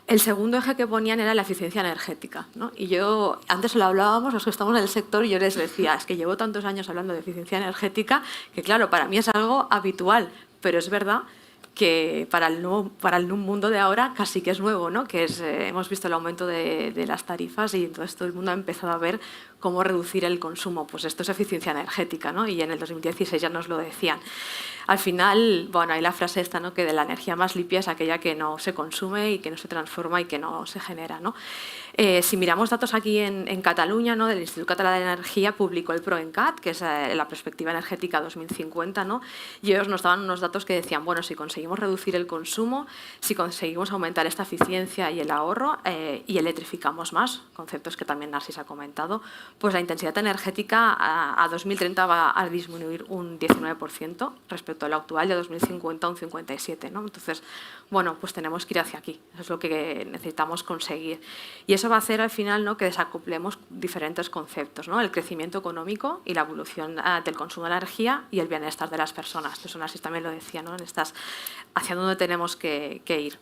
El segundo eje que ponían era la eficiencia energética, ¿no? Y yo, antes lo hablábamos, los que estamos en el sector, y yo les decía: es que llevo tantos años hablando de eficiencia energética que, claro, para mí es algo habitual, pero es verdad que para el mundo de ahora casi que es nuevo, ¿no? Que es, hemos visto el aumento de las tarifas y entonces todo el mundo ha empezado a ver cómo reducir el consumo. Pues esto es eficiencia energética, ¿no? Y en el 2016 ya nos lo decían. Al final, bueno, hay la frase esta, ¿no? Que de la energía más limpia es aquella que no se consume y que no se transforma y que no se genera, ¿no? Si miramos datos aquí en Cataluña, ¿no? Del Instituto Català de Energía publicó el PROENCAT, que es la perspectiva energética 2050, ¿no? Y ellos nos daban unos datos que decían, bueno, si conseguimos reducir el consumo, si conseguimos aumentar esta eficiencia y el ahorro y electrificamos más, conceptos que también Narcís ha comentado, pues la intensidad energética a 2030 va a disminuir un 19% respecto a lo actual, de 2050 un 57%, ¿no? Entonces, bueno, pues tenemos que ir hacia aquí, eso es lo que necesitamos conseguir. Y eso va a hacer al final, ¿no? Que desacoplemos diferentes conceptos, ¿no? El crecimiento económico y la evolución del consumo de energía y el bienestar de las personas. Eso Narcís también lo decía, ¿no? Hacia dónde tenemos que ir.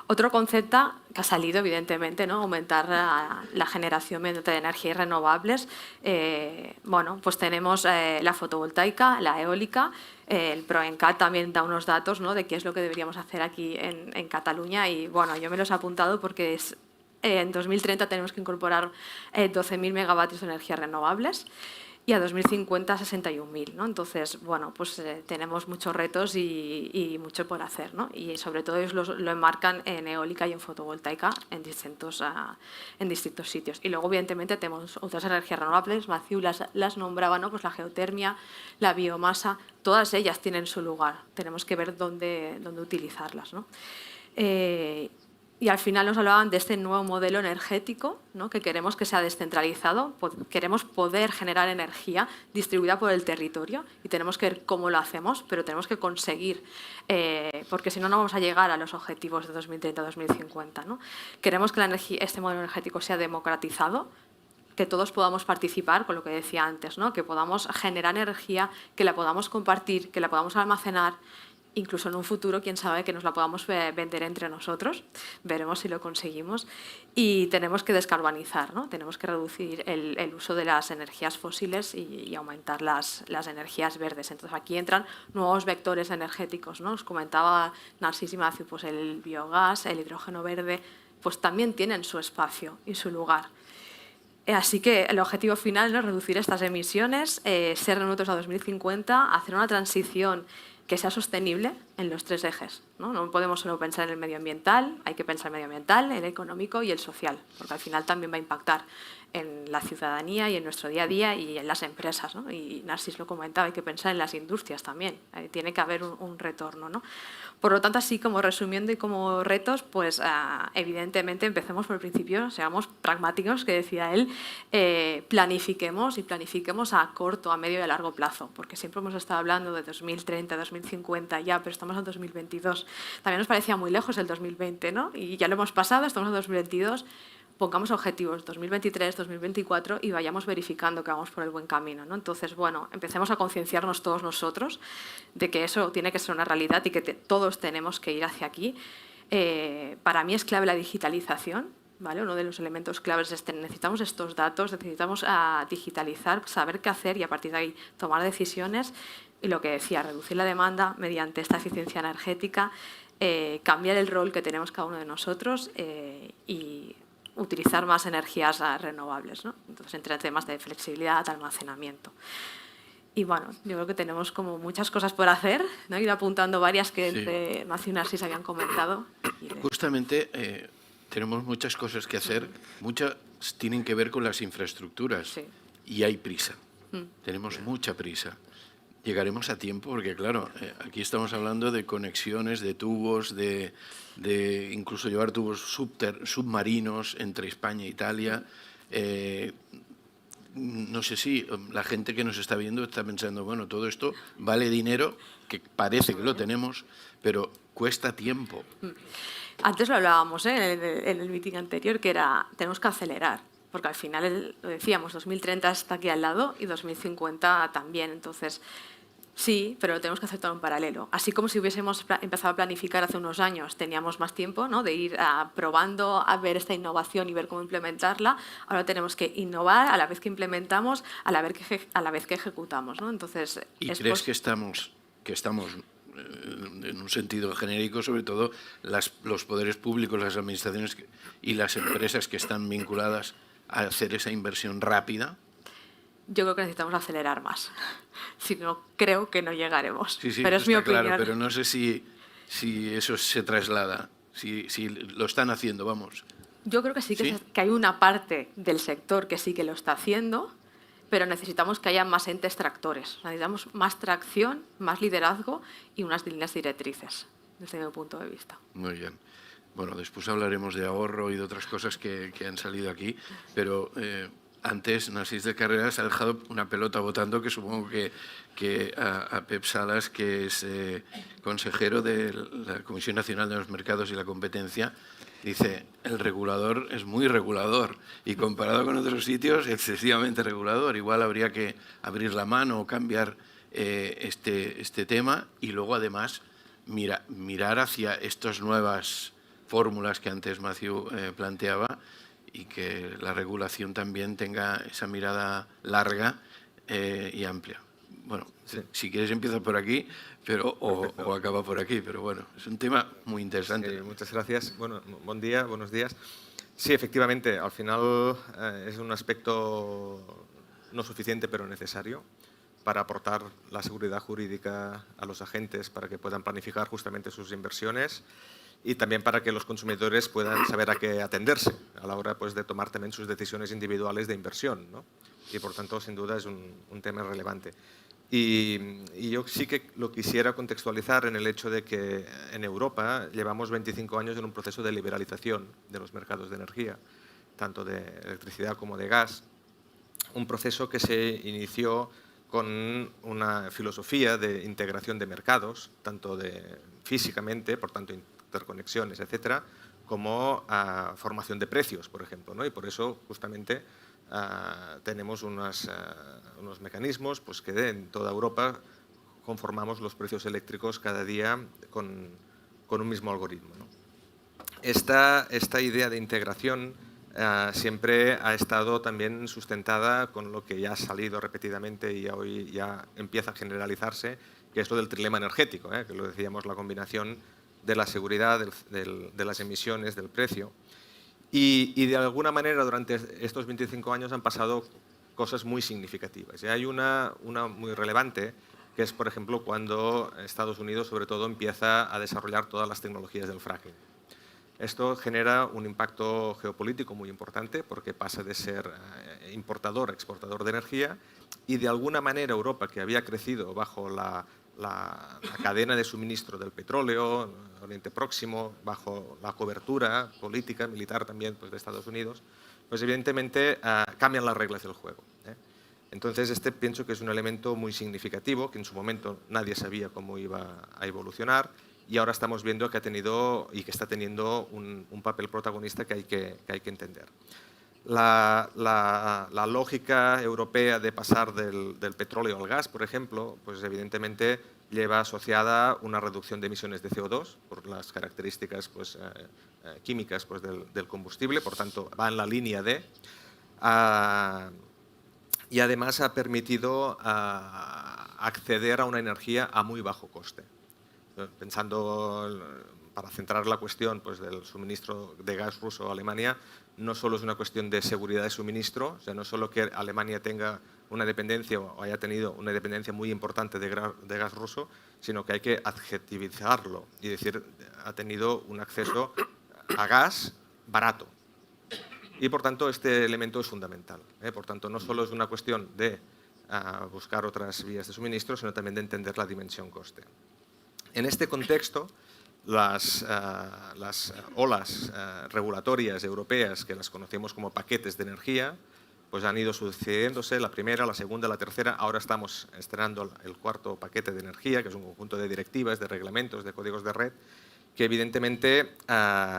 Otro concepto que ha salido, evidentemente, ¿no? Aumentar la generación mediante energías renovables. Bueno, pues tenemos la fotovoltaica, la eólica. El PROENCAT también da unos datos, ¿no? De qué es lo que deberíamos hacer aquí en Cataluña y, bueno, yo me los he apuntado porque en 2030 tenemos que incorporar 12.000 megavatios de energías renovables y a 2050 61.000, ¿no? Entonces, bueno, pues tenemos muchos retos y mucho por hacer, ¿no? Y sobre todo ellos lo enmarcan en eólica y en fotovoltaica en distintos sitios. Y luego, evidentemente, tenemos otras energías renovables, Mathieu las nombraba, ¿no? Pues la geotermia, la biomasa, todas ellas tienen su lugar. Tenemos que ver dónde utilizarlas, ¿no? Y al final nos hablaban de este nuevo modelo energético, ¿no? Que queremos que sea descentralizado, queremos poder generar energía distribuida por el territorio y tenemos que ver cómo lo hacemos, pero tenemos que conseguir, porque si no, no vamos a llegar a los objetivos de 2030-2050, ¿no? Queremos que este modelo energético sea democratizado, que todos podamos participar, con lo que decía antes, ¿no? Que podamos generar energía, que la podamos compartir, que la podamos almacenar, incluso en un futuro, quién sabe, que nos la podamos vender entre nosotros. Veremos si lo conseguimos. Y tenemos que descarbonizar, ¿no? Tenemos que reducir el uso de las energías fósiles y aumentar las energías verdes. Entonces, aquí entran nuevos vectores energéticos, ¿no? Os comentaba Narcís y Mathieu, pues el biogás, el hidrógeno verde, pues también tienen su espacio y su lugar. Así que el objetivo final, ¿no? Es reducir estas emisiones, ser neutros a 2050, hacer una transición que sea sostenible en los tres ejes, ¿no? No podemos solo pensar en el medioambiental, hay que pensar en el medioambiental, el económico y el social, porque al final también va a impactar en la ciudadanía y en nuestro día a día y en las empresas, ¿no? Y Narcís lo comentaba, hay que pensar en las industrias también, tiene que haber un retorno, ¿no? Por lo tanto, así como resumiendo y como retos, pues evidentemente empecemos por el principio, seamos pragmáticos, que decía él, planifiquemos a corto, a medio y a largo plazo, porque siempre hemos estado hablando de 2030, 2050 ya, pero estamos en 2022. También nos parecía muy lejos el 2020, ¿no? Y ya lo hemos pasado, estamos en 2022, pongamos objetivos 2023, 2024 y vayamos verificando que vamos por el buen camino, ¿no? Entonces, bueno, empecemos a concienciarnos todos nosotros de que eso tiene que ser una realidad y que todos tenemos que ir hacia aquí. Para mí es clave la digitalización, ¿vale? Uno de los elementos claves es necesitamos estos datos, necesitamos digitalizar, saber qué hacer y a partir de ahí tomar decisiones. Y lo que decía, reducir la demanda mediante esta eficiencia energética, cambiar el rol que tenemos cada uno de nosotros y utilizar más energías renovables, ¿no? Entonces, entre temas de flexibilidad, almacenamiento. Y bueno, yo creo que tenemos como muchas cosas por hacer, ¿no? Ir apuntando varias que entre Mathieu y Narcís habían comentado. Justamente tenemos muchas cosas que hacer, muchas tienen que ver con las infraestructuras, sí. Y hay prisa, tenemos mucha prisa. Llegaremos a tiempo porque, claro, aquí estamos hablando de conexiones, de tubos, de incluso llevar tubos submarinos entre España e Italia. No sé si la gente que nos está viendo está pensando, bueno, todo esto vale dinero, que parece que lo tenemos, pero cuesta tiempo. Antes lo hablábamos en el meeting anterior, que era, tenemos que acelerar, porque al final, lo decíamos, 2030 está aquí al lado y 2050 también, entonces sí, pero lo tenemos que hacer todo en paralelo. Así como si hubiésemos empezado a planificar hace unos años, teníamos más tiempo, ¿no? De ir probando, a ver esta innovación y ver cómo implementarla. Ahora tenemos que innovar a la vez que implementamos, a la vez que ejecutamos, ¿no? Entonces, ¿Y crees que estamos en un sentido genérico, sobre todo los poderes públicos, las administraciones y las empresas que están vinculadas a hacer esa inversión rápida? Yo creo que necesitamos acelerar más. Si no, creo que no llegaremos. Sí, pero es mi opinión. Claro, pero no sé si eso se traslada, si lo están haciendo, vamos. Yo creo que sí ¿Sí? que hay una parte del sector que sí que lo está haciendo, pero necesitamos que haya más entes tractores. Necesitamos más tracción, más liderazgo y unas líneas directrices, desde mi punto de vista. Muy bien. Bueno, después hablaremos de ahorro y de otras cosas que han salido aquí, pero antes Narcís de Carreras ha dejado una pelota votando que supongo que a Pep Salas, que es consejero de la Comisión Nacional de los Mercados y la Competencia, dice, el regulador es muy regulador y comparado con otros sitios, excesivamente regulador. Igual habría que abrir la mano o cambiar este tema y luego además mirar hacia estas nuevas fórmulas que antes Matthew planteaba y que la regulación también tenga esa mirada larga y amplia. Bueno, sí. Si quieres empieza por aquí o acaba por aquí, pero bueno, es un tema muy interesante. Sí, muchas gracias. Bueno, buen día, buenos días. Sí, efectivamente, al final es un aspecto no suficiente pero necesario para aportar la seguridad jurídica a los agentes para que puedan planificar justamente sus inversiones y también para que los consumidores puedan saber a qué atenderse a la hora pues, de tomar también sus decisiones individuales de inversión, ¿no? Y por tanto, sin duda, es un tema relevante. Y yo sí que lo quisiera contextualizar en el hecho de que en Europa llevamos 25 años en un proceso de liberalización de los mercados de energía, tanto de electricidad como de gas, un proceso que se inició con una filosofía de integración de mercados, tanto físicamente, por tanto interconexiones, etcétera, como formación de precios, por ejemplo, ¿no? Y por eso justamente tenemos unos mecanismos pues, que en toda Europa conformamos los precios eléctricos cada día con un mismo algoritmo, ¿no? Esta idea de integración siempre ha estado también sustentada con lo que ya ha salido repetidamente y hoy ya empieza a generalizarse, que es lo del trilema energético, que lo decíamos, la combinación de la seguridad, de las emisiones, del precio. Y de alguna manera durante estos 25 años han pasado cosas muy significativas. Y hay una muy relevante, que es, por ejemplo, cuando Estados Unidos, sobre todo, empieza a desarrollar todas las tecnologías del fracking. Esto genera un impacto geopolítico muy importante porque pasa de ser importador a exportador de energía y de alguna manera Europa, que había crecido bajo la cadena de suministro del petróleo, Oriente Próximo, bajo la cobertura política, militar también pues, de Estados Unidos, pues evidentemente cambian las reglas del juego. Entonces pienso que es un elemento muy significativo, que en su momento nadie sabía cómo iba a evolucionar y ahora estamos viendo que ha tenido y que está teniendo un papel protagonista que hay que entender. La lógica europea de pasar del petróleo al gas, por ejemplo, pues evidentemente lleva asociada una reducción de emisiones de CO2 por las características pues, químicas pues, del combustible, por tanto va en la línea de... y además ha permitido acceder a una energía a muy bajo coste. Pensando, para centrar la cuestión pues, del suministro de gas ruso a Alemania, no solo es una cuestión de seguridad de suministro, o sea, no solo que Alemania tenga una dependencia o haya tenido una dependencia muy importante de gas ruso, sino que hay que adjetivizarlo y decir, ha tenido un acceso a gas barato. Y por tanto, este elemento es fundamental. Por tanto, no solo es una cuestión de buscar otras vías de suministro, sino también de entender la dimensión coste. En este contexto, las olas regulatorias europeas, que las conocemos como paquetes de energía, pues han ido sucediéndose, la primera, la segunda, la tercera. Ahora estamos estrenando el cuarto paquete de energía, que es un conjunto de directivas, de reglamentos, de códigos de red, que evidentemente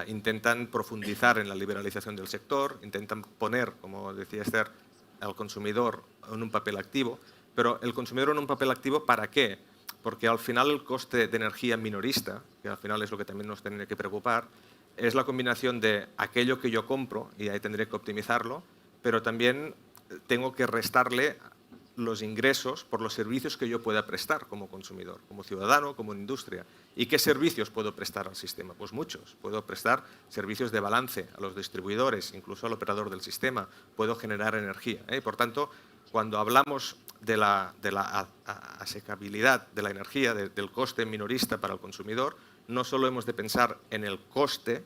intentan profundizar en la liberalización del sector, intentan poner, como decía Esther, al consumidor en un papel activo. Pero el consumidor en un papel activo, ¿para qué? Porque al final el coste de energía minorista, que al final es lo que también nos tiene que preocupar, es la combinación de aquello que yo compro, y ahí tendré que optimizarlo, pero también tengo que restarle los ingresos por los servicios que yo pueda prestar como consumidor, como ciudadano, como industria. ¿Y qué servicios puedo prestar al sistema? Pues muchos. Puedo prestar servicios de balance a los distribuidores, incluso al operador del sistema. Puedo generar energía. Por tanto, cuando hablamos de la asequibilidad de la energía, del coste minorista para el consumidor, no solo hemos de pensar en el coste,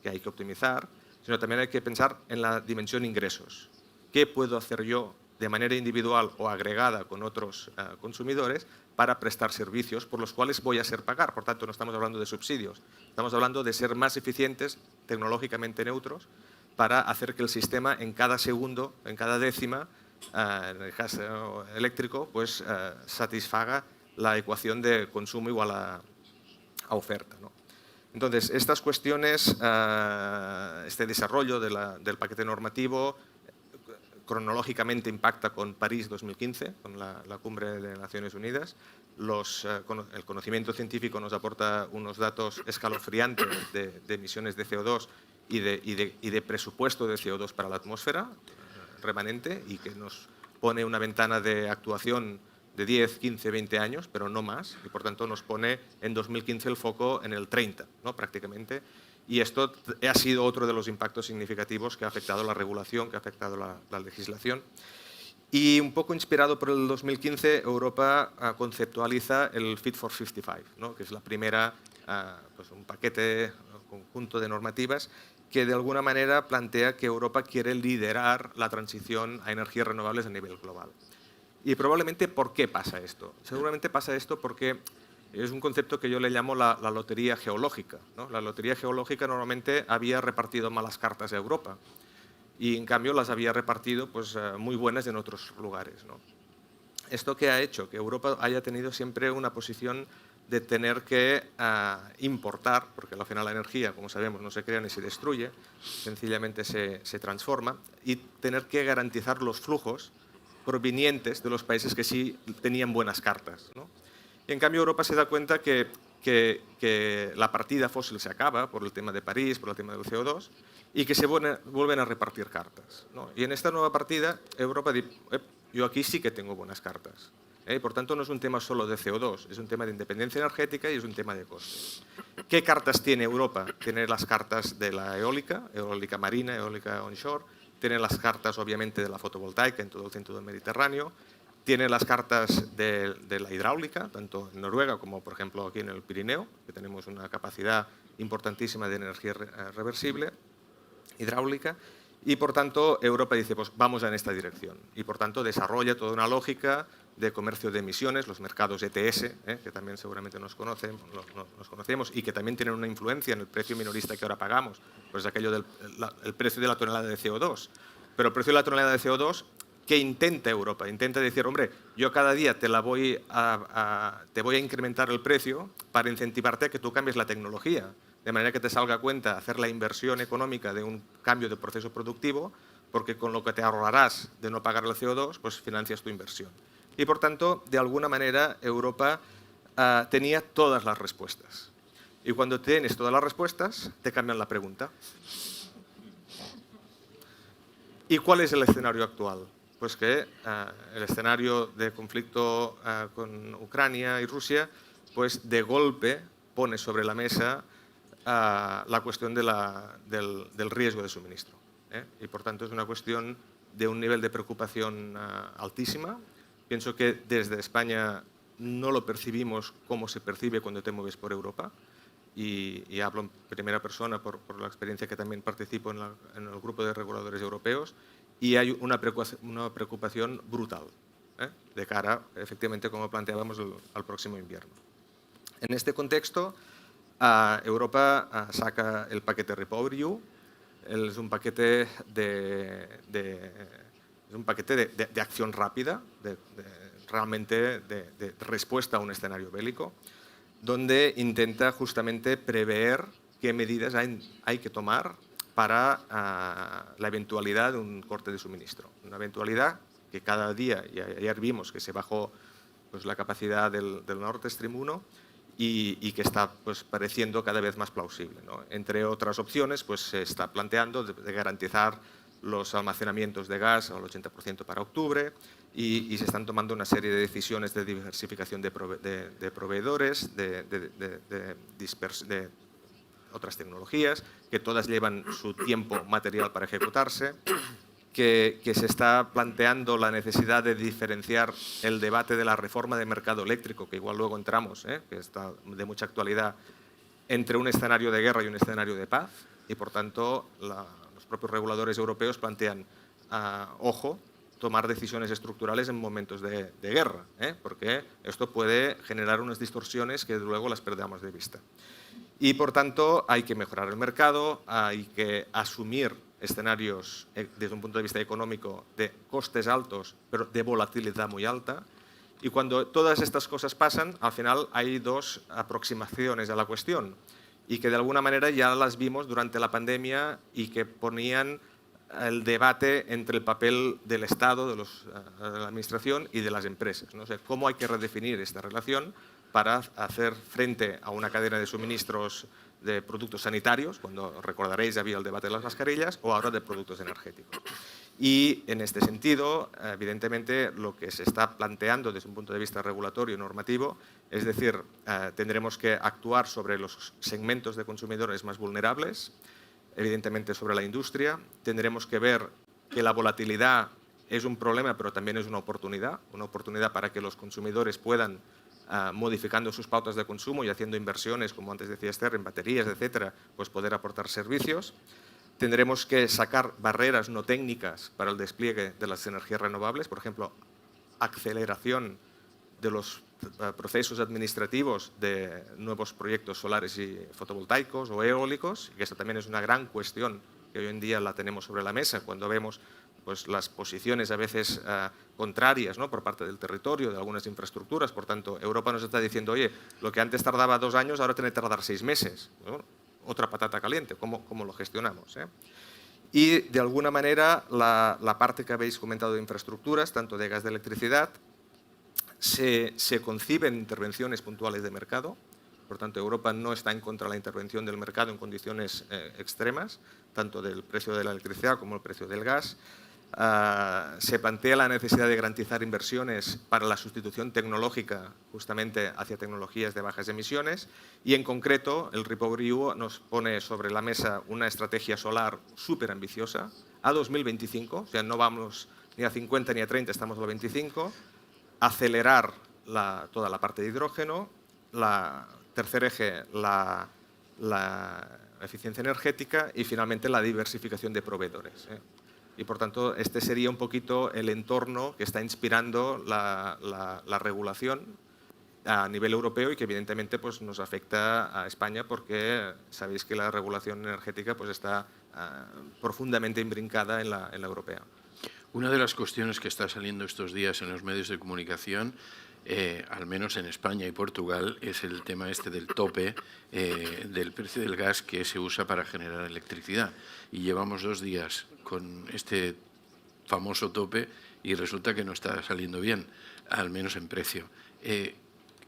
que hay que optimizar, sino también hay que pensar en la dimensión ingresos. ¿Qué puedo hacer yo de manera individual o agregada con otros consumidores para prestar servicios por los cuales voy a ser pagar? Por tanto, no estamos hablando de subsidios, estamos hablando de ser más eficientes, tecnológicamente neutros, para hacer que el sistema en cada segundo, en cada décima, en el caso eléctrico, pues satisfaga la ecuación de consumo igual a oferta, ¿no? Entonces, estas cuestiones, este desarrollo del paquete normativo, cronológicamente impacta con París 2015, con la cumbre de Naciones Unidas. El conocimiento científico nos aporta unos datos escalofriantes de emisiones de CO2 y de presupuesto de CO2 para la atmósfera remanente, y que nos pone una ventana de actuación de 10, 15, 20 años, pero no más, y por tanto nos pone en 2015 el foco en el 30, ¿no? Prácticamente. Y esto ha sido otro de los impactos significativos que ha afectado la regulación, que ha afectado la legislación. Y un poco inspirado por el 2015, Europa conceptualiza el Fit for 55, ¿no? Que es la primera, pues un paquete conjunto de normativas que de alguna manera plantea que Europa quiere liderar la transición a energías renovables a nivel global. Y probablemente, ¿por qué pasa esto? Seguramente pasa esto porque es un concepto que yo le llamo la lotería geológica, ¿no? La lotería geológica normalmente había repartido malas cartas a Europa y en cambio las había repartido pues, muy buenas en otros lugares, ¿no? ¿Esto qué ha hecho? Que Europa haya tenido siempre una posición de tener que importar, porque al final la energía, como sabemos, no se crea ni se destruye, sencillamente se transforma, y tener que garantizar los flujos provenientes de los países que sí tenían buenas cartas, ¿no? Y en cambio Europa se da cuenta que la partida fósil se acaba por el tema de París, por el tema del CO2, y que se vuelven a repartir cartas, ¿no? Y en esta nueva partida Europa dice, yo aquí sí que tengo buenas cartas. Por tanto, no es un tema solo de CO2, es un tema de independencia energética y es un tema de coste. ¿Qué cartas tiene Europa? Tiene las cartas de la eólica marina, eólica onshore, tiene las cartas, obviamente, de la fotovoltaica en todo el centro del Mediterráneo, tiene las cartas de la hidráulica, tanto en Noruega como, por ejemplo, aquí en el Pirineo, que tenemos una capacidad importantísima de energía reversible, hidráulica, y, por tanto, Europa dice, pues vamos en esta dirección. Y, por tanto, desarrolla toda una lógica de comercio de emisiones, los mercados ETS, que también seguramente nos conocemos y que también tienen una influencia en el precio minorista que ahora pagamos, pues aquello del precio de la tonelada de CO2. Pero el precio de la tonelada de CO2, ¿qué intenta Europa? Intenta decir, hombre, yo cada día te voy a incrementar el precio para incentivarte a que tú cambies la tecnología, de manera que te salga a cuenta hacer la inversión económica de un cambio de proceso productivo, porque con lo que te ahorrarás de no pagar el CO2, pues financias tu inversión. Y, por tanto, de alguna manera, Europa tenía todas las respuestas. Y cuando tienes todas las respuestas, te cambian la pregunta. ¿Y cuál es el escenario actual? Pues que el escenario de conflicto con Ucrania y Rusia, pues de golpe pone sobre la mesa la cuestión del riesgo de suministro. Y, por tanto, es una cuestión de un nivel de preocupación altísima. Pienso que desde España no lo percibimos como se percibe cuando te mueves por Europa, y hablo en primera persona por la experiencia que también participo en el grupo de reguladores europeos, y hay una preocupación brutal de cara, efectivamente, como planteábamos, al próximo invierno. En este contexto, Europa saca el paquete REPowerEU. Es un paquete de acción rápida, realmente de respuesta a un escenario bélico, donde intenta justamente prever qué medidas hay que tomar para la eventualidad de un corte de suministro. Una eventualidad que cada día, y ayer vimos que se bajó pues, la capacidad del Nord Stream 1 y que está pues, pareciendo cada vez más plausible, ¿no? Entre otras opciones, pues, se está planteando de garantizar los almacenamientos de gas al 80% para octubre y se están tomando una serie de decisiones de diversificación de proveedores, de otras tecnologías, que todas llevan su tiempo material para ejecutarse, que se está planteando la necesidad de diferenciar el debate de la reforma del mercado eléctrico, que igual luego entramos, que está de mucha actualidad, entre un escenario de guerra y un escenario de paz, y por tanto los propios reguladores europeos plantean, ojo, tomar decisiones estructurales en momentos de guerra, porque esto puede generar unas distorsiones que luego las perdamos de vista. Y por tanto hay que mejorar el mercado, hay que asumir escenarios desde un punto de vista económico de costes altos, pero de volatilidad muy alta. Y cuando todas estas cosas pasan, al final hay dos aproximaciones a la cuestión y que de alguna manera ya las vimos durante la pandemia y que ponían el debate entre el papel del Estado, de la Administración y de las empresas, ¿no? O sea, cómo hay que redefinir esta relación para hacer frente a una cadena de suministros de productos sanitarios, cuando recordaréis había el debate de las mascarillas, o ahora de productos energéticos. Y en este sentido, evidentemente, lo que se está planteando desde un punto de vista regulatorio y normativo, es decir, tendremos que actuar sobre los segmentos de consumidores más vulnerables, evidentemente sobre la industria, tendremos que ver que la volatilidad es un problema, pero también es una oportunidad para que los consumidores puedan, modificando sus pautas de consumo y haciendo inversiones, como antes decía Esther, en baterías, etcétera, pues poder aportar servicios. Tendremos que sacar barreras no técnicas para el despliegue de las energías renovables, por ejemplo, aceleración de los procesos administrativos de nuevos proyectos solares y fotovoltaicos o eólicos, y esta también es una gran cuestión que hoy en día la tenemos sobre la mesa cuando vemos pues, las posiciones a veces contrarias, ¿no?, por parte del territorio, de algunas infraestructuras. Por tanto, Europa nos está diciendo, oye, lo que antes tardaba 2 años, ahora tiene que tardar 6 meses, ¿no? Otra patata caliente, ¿cómo lo gestionamos? Y, de alguna manera, la parte que habéis comentado de infraestructuras, tanto de gas de electricidad, se conciben intervenciones puntuales de mercado. Por tanto, Europa no está en contra de la intervención del mercado en condiciones extremas, tanto del precio de la electricidad como el precio del gas. Se plantea la necesidad de garantizar inversiones para la sustitución tecnológica justamente hacia tecnologías de bajas emisiones y, en concreto, el REPowerEU nos pone sobre la mesa una estrategia solar súper ambiciosa a 2025, o sea, no vamos ni a 50 ni a 30, estamos a los 25, acelerar toda la parte de hidrógeno, tercer eje, la eficiencia energética y, finalmente, la diversificación de proveedores. Y, por tanto, este sería un poquito el entorno que está inspirando la regulación a nivel europeo y que, evidentemente, pues, nos afecta a España porque sabéis que la regulación energética pues, está profundamente imbrincada en la europea. Una de las cuestiones que está saliendo estos días en los medios de comunicación, al menos en España y Portugal, es el tema este del tope del precio del gas que se usa para generar electricidad. Y llevamos 2 días con este famoso tope y resulta que no está saliendo bien, al menos en precio.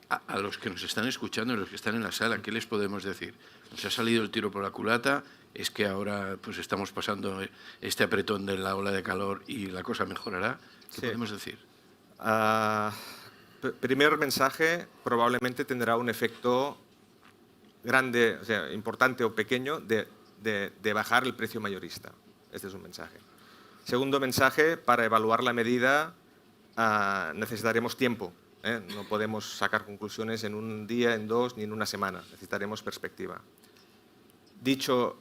A los que nos están escuchando y los que están en la sala, ¿qué les podemos decir? ¿Nos ha salido el tiro por la culata? ¿Es que ahora pues, estamos pasando este apretón de la ola de calor y la cosa mejorará? ¿Qué podemos decir? Primer mensaje, probablemente tendrá un efecto grande, o sea, importante o pequeño de bajar el precio mayorista. Este es un mensaje. Segundo mensaje, para evaluar la medida necesitaremos tiempo. No podemos sacar conclusiones en un día, en 2, ni en una semana. Necesitaremos perspectiva. Dicho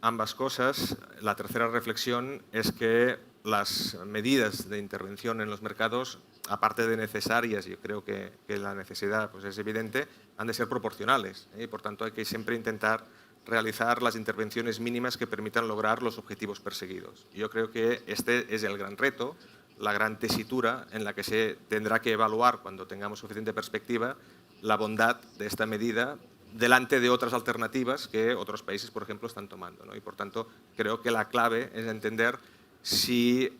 ambas cosas, la tercera reflexión es que las medidas de intervención en los mercados, aparte de necesarias, yo creo que la necesidad pues, es evidente, han de ser proporcionales. Y, por tanto, hay que siempre intentar realizar las intervenciones mínimas que permitan lograr los objetivos perseguidos. Yo creo que este es el gran reto, la gran tesitura en la que se tendrá que evaluar, cuando tengamos suficiente perspectiva, la bondad de esta medida delante de otras alternativas que otros países, por ejemplo, están tomando, ¿no? Y, por tanto, creo que la clave es entender si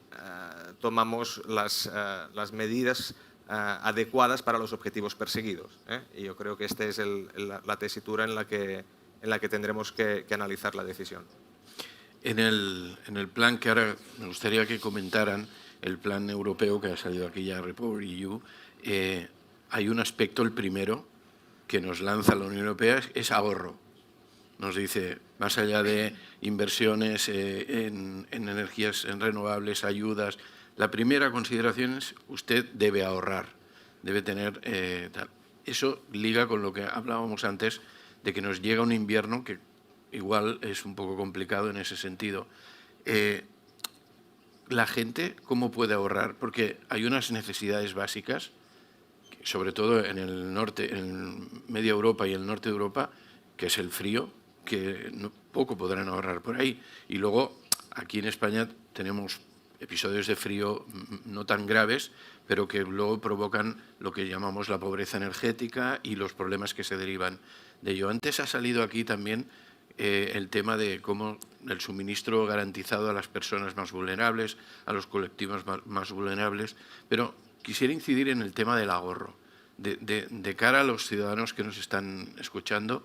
tomamos las medidas adecuadas para los objetivos perseguidos. Y yo creo que esta es la tesitura en la que tendremos que analizar la decisión. En el plan que ahora me gustaría que comentaran, el plan europeo que ha salido aquí ya, REPowerEU, hay un aspecto, el primero, que nos lanza la Unión Europea, es ahorro. Nos dice, más allá de inversiones en energías renovables, ayudas, la primera consideración es usted debe ahorrar, debe tener tal. Eso liga con lo que hablábamos antes de que nos llega un invierno que igual es un poco complicado en ese sentido. La gente, ¿cómo puede ahorrar? Porque hay unas necesidades básicas, sobre todo en el norte, en media Europa y el norte de Europa, que es el frío, que poco podrán ahorrar por ahí. Y luego, aquí en España tenemos episodios de frío no tan graves, pero que luego provocan lo que llamamos la pobreza energética y los problemas que se derivan de ello. Antes ha salido aquí también el tema de cómo el suministro garantizado a las personas más vulnerables, a los colectivos más vulnerables, pero quisiera incidir en el tema del ahorro. De cara a los ciudadanos que nos están escuchando,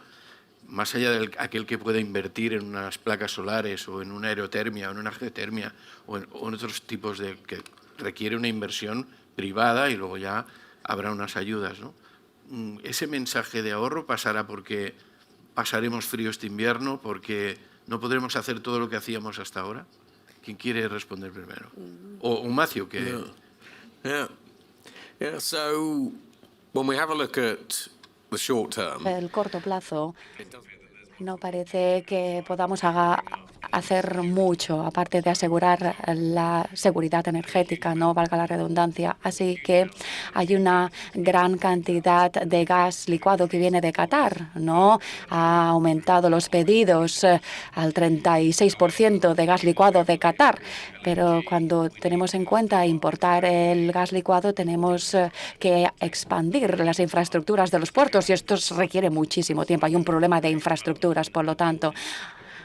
más allá de aquel que pueda invertir en unas placas solares o en una aerotermia o en una geotermia o en otros tipos de que requiere una inversión privada y luego ya habrá unas ayudas, ¿no? Ese mensaje de ahorro pasará porque pasaremos frío este invierno, porque no podremos hacer todo lo que hacíamos hasta ahora. ¿Quién quiere responder primero? O Macio, que... Yeah, so when we have a look at the short term, El corto plazo no parece que podamos hacer mucho, aparte de asegurar la seguridad energética, no valga la redundancia. Así que hay una gran cantidad de gas licuado que viene de Qatar, ¿no? Ha aumentado los pedidos al 36% de gas licuado de Qatar. Pero cuando tenemos en cuenta importar el gas licuado, tenemos que expandir las infraestructuras de los puertos y esto requiere muchísimo tiempo. Hay un problema de infraestructuras, por lo tanto,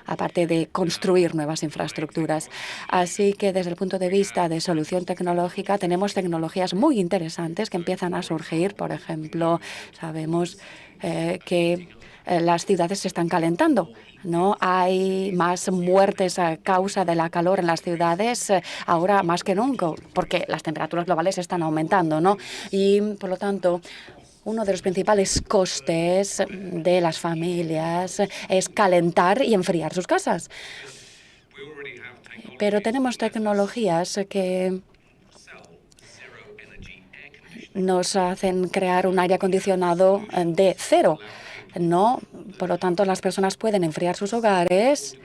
aparte de construir nuevas infraestructuras. Así que desde el punto de vista de solución tecnológica tenemos tecnologías muy interesantes que empiezan a surgir. Por ejemplo, sabemos que las ciudades se están calentando, ¿no? Hay más muertes a causa de la calor en las ciudades ahora más que nunca, porque las temperaturas globales están aumentando, ¿no? Y, por lo tanto, uno de los principales costes de las familias es calentar y enfriar sus casas. Pero tenemos tecnologías que nos hacen crear un aire acondicionado de cero, ¿no? Por lo tanto, las personas pueden enfriar sus hogares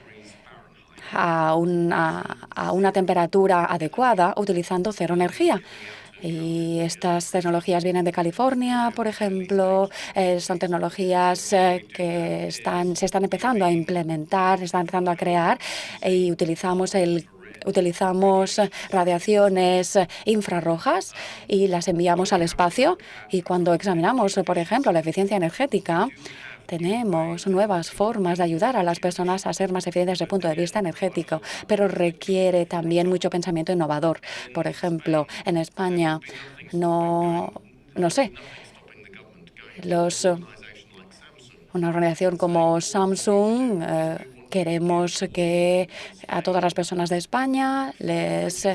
a una temperatura adecuada utilizando cero energía. Y estas tecnologías vienen de California, por ejemplo. Son tecnologías que se están empezando a implementar, se están empezando a crear y utilizamos radiaciones infrarrojas y las enviamos al espacio. Y cuando examinamos, por ejemplo, la eficiencia energética, tenemos nuevas formas de ayudar a las personas a ser más eficientes desde el punto de vista energético, pero requiere también mucho pensamiento innovador. Por ejemplo, en España, no sé, una organización como Samsung queremos que a todas las personas de España les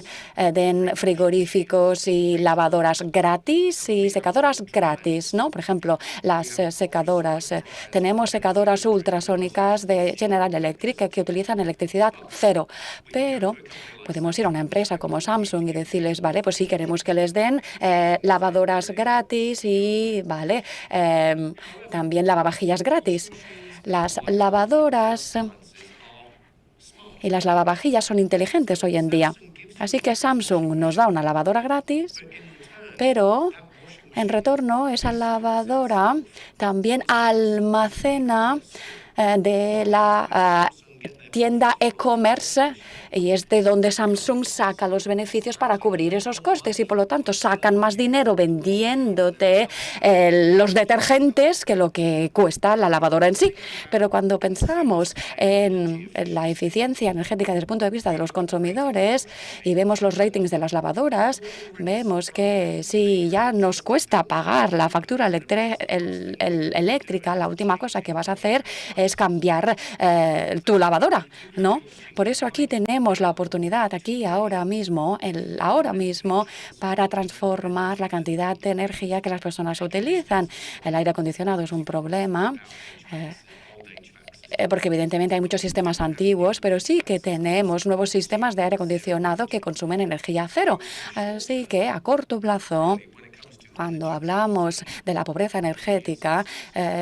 den frigoríficos y lavadoras gratis y secadoras gratis, ¿no? Por ejemplo, las secadoras. Tenemos secadoras ultrasónicas de General Electric que utilizan electricidad cero, pero podemos ir a una empresa como Samsung y decirles, vale, pues sí, queremos que les den lavadoras gratis y, vale, también lavavajillas gratis. Las lavadoras y las lavavajillas son inteligentes hoy en día. Así que Samsung nos da una lavadora gratis, pero en retorno esa lavadora también almacena de la tienda e-commerce y es de donde Samsung saca los beneficios para cubrir esos costes y, por lo tanto, sacan más dinero vendiéndote los detergentes que lo que cuesta la lavadora en sí. Pero cuando pensamos en la eficiencia energética desde el punto de vista de los consumidores y vemos los ratings de las lavadoras, vemos que si ya nos cuesta pagar la factura eléctrica, la última cosa que vas a hacer es cambiar tu lavadora. energía, ¿no? Por eso aquí tenemos la oportunidad, aquí, ahora mismo, para transformar la cantidad de energía que las personas utilizan. El aire acondicionado es un problema, porque evidentemente hay muchos sistemas antiguos, pero sí que tenemos nuevos sistemas de aire acondicionado que consumen energía cero. Así que a corto plazo, cuando hablamos de la pobreza energética,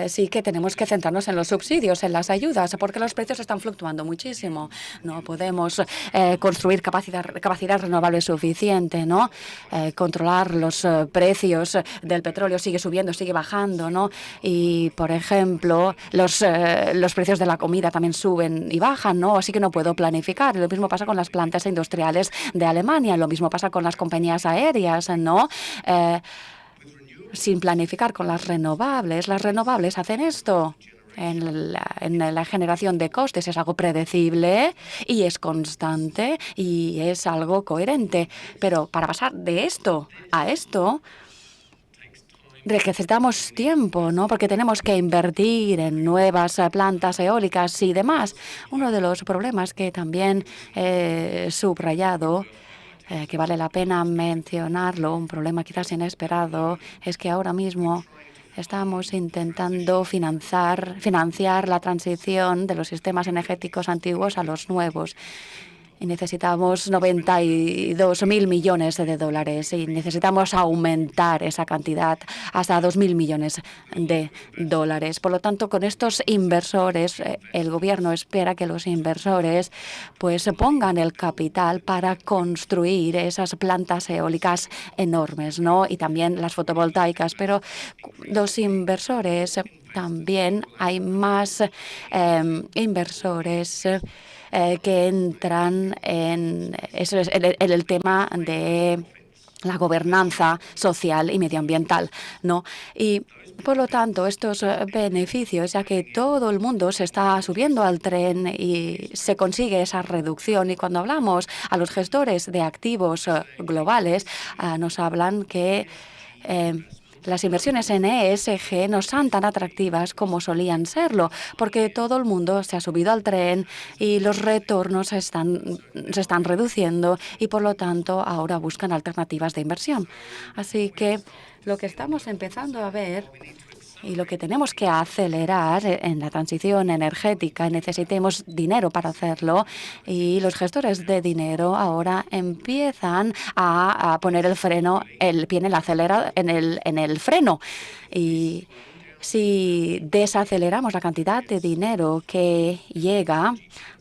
sí que tenemos que centrarnos en los subsidios, en las ayudas, porque los precios están fluctuando muchísimo. No podemos construir capacidad renovable suficiente, ¿no? Controlar los precios del petróleo, sigue subiendo, sigue bajando, ¿no? Y, por ejemplo, los precios de la comida también suben y bajan, ¿no? Así que no puedo planificar. Lo mismo pasa con las plantas industriales de Alemania, lo mismo pasa con las compañías aéreas, ¿no? Sin planificar con las renovables. Las renovables hacen esto. En la generación de costes es algo predecible y es constante y es algo coherente. Pero para pasar de esto a esto, necesitamos tiempo, ¿no? Porque tenemos que invertir en nuevas plantas eólicas y demás. Uno de los problemas que también he subrayado, que vale la pena mencionarlo, un problema quizás inesperado, es que ahora mismo estamos intentando financiar la transición de los sistemas energéticos antiguos a los nuevos. Y necesitamos 92.000 millones de dólares y necesitamos aumentar esa cantidad hasta 2.000 millones de dólares. Por lo tanto, con estos inversores, el gobierno espera que los inversores pues pongan el capital para construir esas plantas eólicas enormes, ¿no? Y también las fotovoltaicas. Pero los inversores, también hay más inversores que entran en el tema de la gobernanza social y medioambiental, ¿no? Y por lo tanto, estos beneficios, ya que todo el mundo se está subiendo al tren y se consigue esa reducción, y cuando hablamos a los gestores de activos globales, nos hablan que las inversiones en ESG no son tan atractivas como solían serlo, porque todo el mundo se ha subido al tren y los retornos se están reduciendo y, por lo tanto, ahora buscan alternativas de inversión. Así que lo que estamos empezando a ver y lo que tenemos que acelerar en la transición energética, necesitemos dinero para hacerlo, y los gestores de dinero ahora empiezan a poner el pie en el acelerador, en el freno. Y si desaceleramos la cantidad de dinero que llega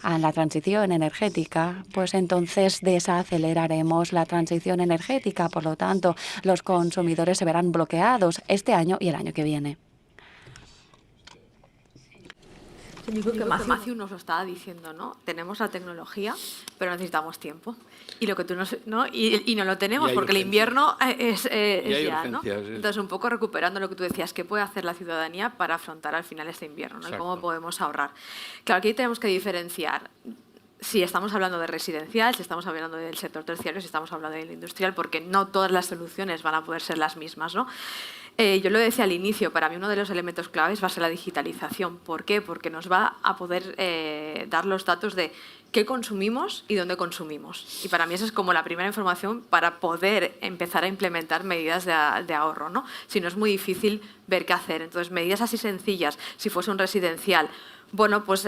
a la transición energética, pues entonces desaceleraremos la transición energética. Por lo tanto, los consumidores se verán bloqueados este año y el año que viene. Digo que Matthew nos lo estaba diciendo, ¿no? Tenemos la tecnología, pero necesitamos tiempo. Y lo que tú no lo tenemos porque el invierno es ya, ¿no? Entonces, un poco recuperando lo que tú decías, ¿qué puede hacer la ciudadanía para afrontar al final este invierno, ¿no? Y cómo podemos ahorrar. Claro, aquí tenemos que diferenciar si estamos hablando de residencial, si estamos hablando del sector terciario, si estamos hablando del industrial, porque no todas las soluciones van a poder ser las mismas, ¿no? Yo lo decía al inicio, para mí uno de los elementos claves va a ser la digitalización. ¿Por qué? Porque nos va a poder dar los datos de qué consumimos y dónde consumimos. Y para mí esa es como la primera información para poder empezar a implementar medidas de ahorro, ¿no? Si no, es muy difícil ver qué hacer. Entonces, medidas así sencillas, si fuese un residencial, bueno, pues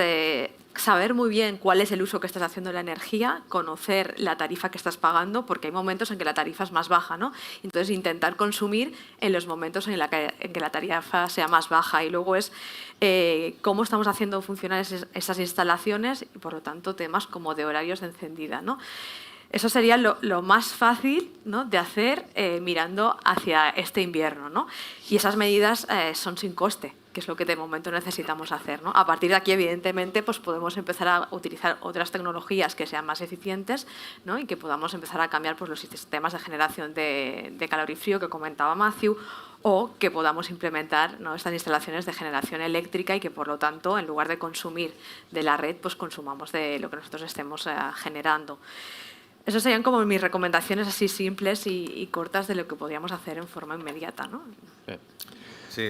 saber muy bien cuál es el uso que estás haciendo de la energía, conocer la tarifa que estás pagando, porque hay momentos en que la tarifa es más baja, ¿no? Entonces, intentar consumir en los momentos en que la tarifa sea más baja. Y luego es cómo estamos haciendo funcionar esas instalaciones y, por lo tanto, temas como de horarios de encendida, ¿no? Eso sería lo más fácil, ¿no?, de hacer mirando hacia este invierno, ¿no? Y esas medidas son sin coste, que es lo que de momento necesitamos hacer, ¿no? A partir de aquí, evidentemente, pues podemos empezar a utilizar otras tecnologías que sean más eficientes, ¿no?, y que podamos empezar a cambiar pues, los sistemas de generación de calor y frío que comentaba Matthew, o que podamos implementar, ¿no?, estas instalaciones de generación eléctrica y que, por lo tanto, en lugar de consumir de la red, pues consumamos de lo que nosotros estemos generando. Esas serían como mis recomendaciones así simples y cortas de lo que podríamos hacer en forma inmediata, ¿no? Sí,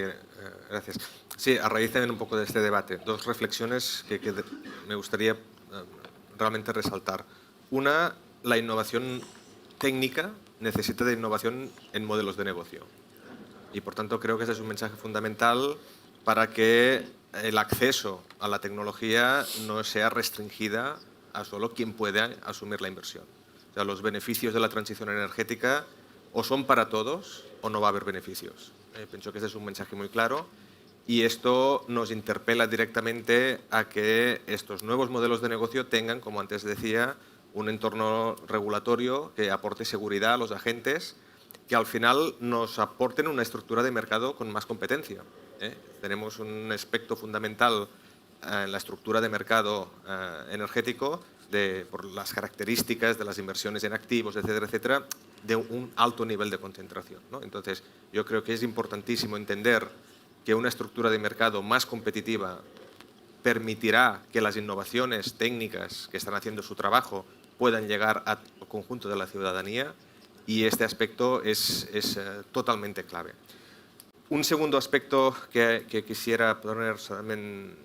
gracias. Sí, a raíz también un poco de este debate, dos reflexiones que me gustaría realmente resaltar. Una, la innovación técnica necesita de innovación en modelos de negocio. Y por tanto creo que ese es un mensaje fundamental para que el acceso a la tecnología no sea restringida a solo quien pueda asumir la inversión. O sea, los beneficios de la transición energética o son para todos o no va a haber beneficios. Pienso que ese es un mensaje muy claro y esto nos interpela directamente a que estos nuevos modelos de negocio tengan, como antes decía, un entorno regulatorio que aporte seguridad a los agentes, que al final nos aporten una estructura de mercado con más competencia. Tenemos un aspecto fundamental en la estructura de mercado energético por las características de las inversiones en activos, etcétera, etcétera, de un alto nivel de concentración, ¿no? Entonces, yo creo que es importantísimo entender que una estructura de mercado más competitiva permitirá que las innovaciones técnicas que están haciendo su trabajo puedan llegar al conjunto de la ciudadanía y este aspecto es totalmente clave. Un segundo aspecto que quisiera poner también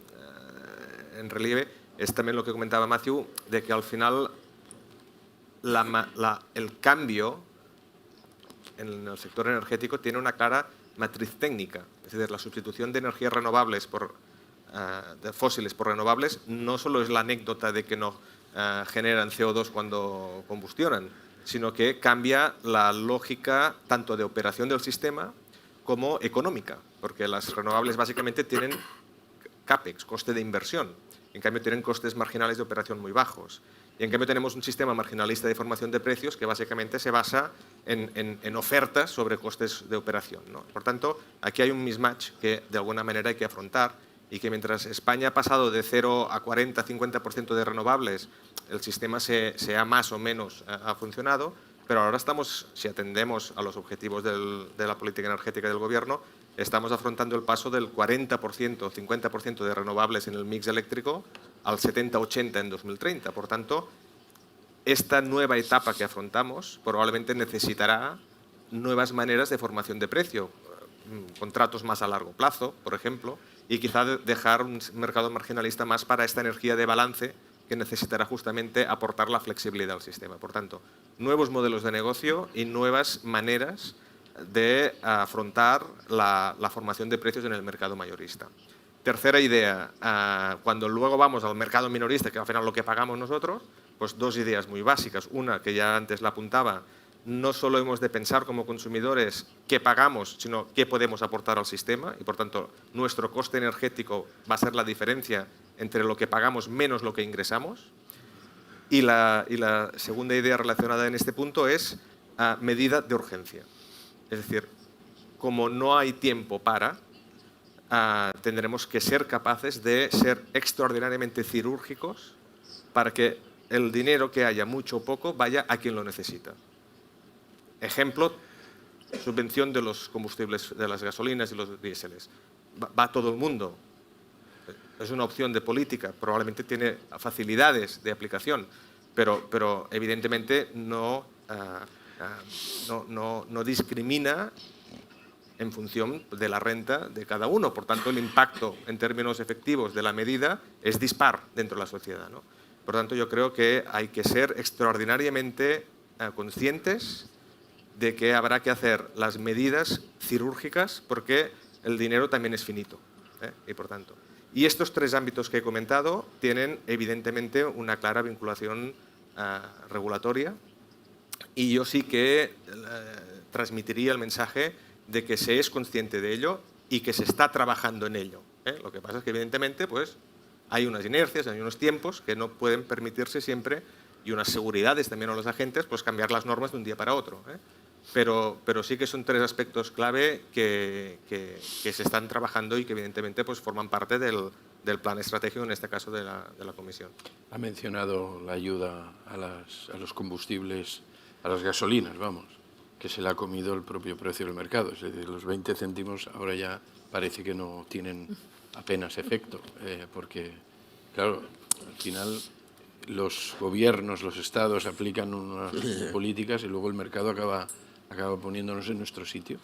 en relieve es también lo que comentaba Matthew, de que al final el cambio en el sector energético tiene una clara matriz técnica. Es decir, la sustitución de energías renovables de fósiles por renovables no solo es la anécdota de que no generan CO2 cuando combustionan, sino que cambia la lógica tanto de operación del sistema como económica, porque las renovables básicamente tienen CAPEX, coste de inversión. En cambio, tienen costes marginales de operación muy bajos. Y en cambio tenemos un sistema marginalista de formación de precios que básicamente se basa en ofertas sobre costes de operación, ¿no? Por tanto, aquí hay un mismatch que de alguna manera hay que afrontar y que mientras España ha pasado de 0 a 40, 50% de renovables, el sistema se ha más o menos ha funcionado, pero ahora estamos, si atendemos a los objetivos de la política energética del Gobierno, estamos afrontando el paso del 40%, 50% de renovables en el mix eléctrico al 70-80 en 2030. Por tanto, esta nueva etapa que afrontamos probablemente necesitará nuevas maneras de formación de precio, contratos más a largo plazo, por ejemplo, y quizá dejar un mercado marginalista más para esta energía de balance que necesitará justamente aportar la flexibilidad al sistema. Por tanto, nuevos modelos de negocio y nuevas maneras de afrontar la formación de precios en el mercado mayorista. Tercera idea, cuando luego vamos al mercado minorista, que al final es lo que pagamos nosotros, pues dos ideas muy básicas. Una, que ya antes la apuntaba, no solo hemos de pensar como consumidores qué pagamos, sino qué podemos aportar al sistema y, por tanto, nuestro coste energético va a ser la diferencia entre lo que pagamos menos lo que ingresamos. Y la segunda idea relacionada en este punto es medida de urgencia. Es decir, como no hay tiempo tendremos que ser capaces de ser extraordinariamente quirúrgicos para que el dinero que haya, mucho o poco, vaya a quien lo necesita. Ejemplo, subvención de los combustibles, de las gasolinas y los diéseles. Va a todo el mundo. Es una opción de política, probablemente tiene facilidades de aplicación, pero evidentemente no discrimina en función de la renta de cada uno. Por tanto, el impacto en términos efectivos de la medida es dispar dentro de la sociedad, ¿no? Por tanto, yo creo que hay que ser extraordinariamente conscientes de que habrá que hacer las medidas quirúrgicas porque el dinero también es finito. Y estos tres ámbitos que he comentado tienen evidentemente una clara vinculación regulatoria y yo sí que transmitiría el mensaje de que se es consciente de ello y que se está trabajando en ello. Lo que pasa es que evidentemente pues, hay unas inercias, hay unos tiempos que no pueden permitirse siempre y unas seguridades también a los agentes pues cambiar las normas de un día para otro. Pero sí que son tres aspectos clave que se están trabajando y que evidentemente pues, forman parte del plan estratégico, en este caso de la Comisión. Ha mencionado la ayuda a los combustibles, a las gasolinas, vamos, que se le ha comido el propio precio del mercado. Es decir, los 20 céntimos ahora ya parece que no tienen apenas efecto, porque, claro, al final los gobiernos, los estados aplican unas políticas y luego el mercado acaba poniéndonos en nuestro sitio.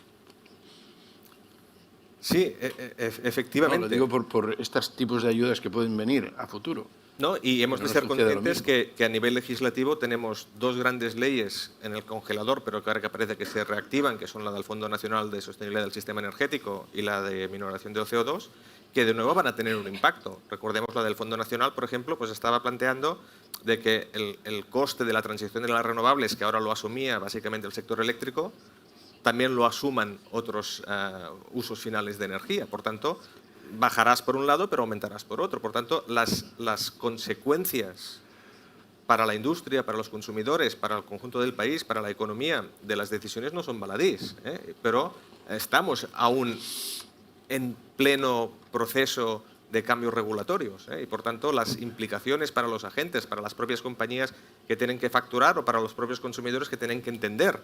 Sí, No, efectivamente. lo digo por estos tipos de ayudas que pueden venir a futuro. ¿No? Y hemos Pero de no ser sucede lo conscientes mismo. que a nivel legislativo tenemos dos grandes leyes en el congelador, pero que ahora que parece que se reactivan, que son la del Fondo Nacional de Sostenibilidad del Sistema Energético y la de minoración de CO2, que de nuevo van a tener un impacto. Recordemos la del Fondo Nacional, por ejemplo, pues estaba planteando de que el coste de la transición de las renovables, que ahora lo asumía básicamente el sector eléctrico, también lo asuman otros usos finales de energía. Por tanto, bajarás por un lado, pero aumentarás por otro. Por tanto, las consecuencias para la industria, para los consumidores, para el conjunto del país, para la economía de las decisiones no son baladís, pero estamos aún en pleno proceso de cambios regulatorios y, por tanto, las implicaciones para los agentes, para las propias compañías que tienen que facturar o para los propios consumidores que tienen que entender.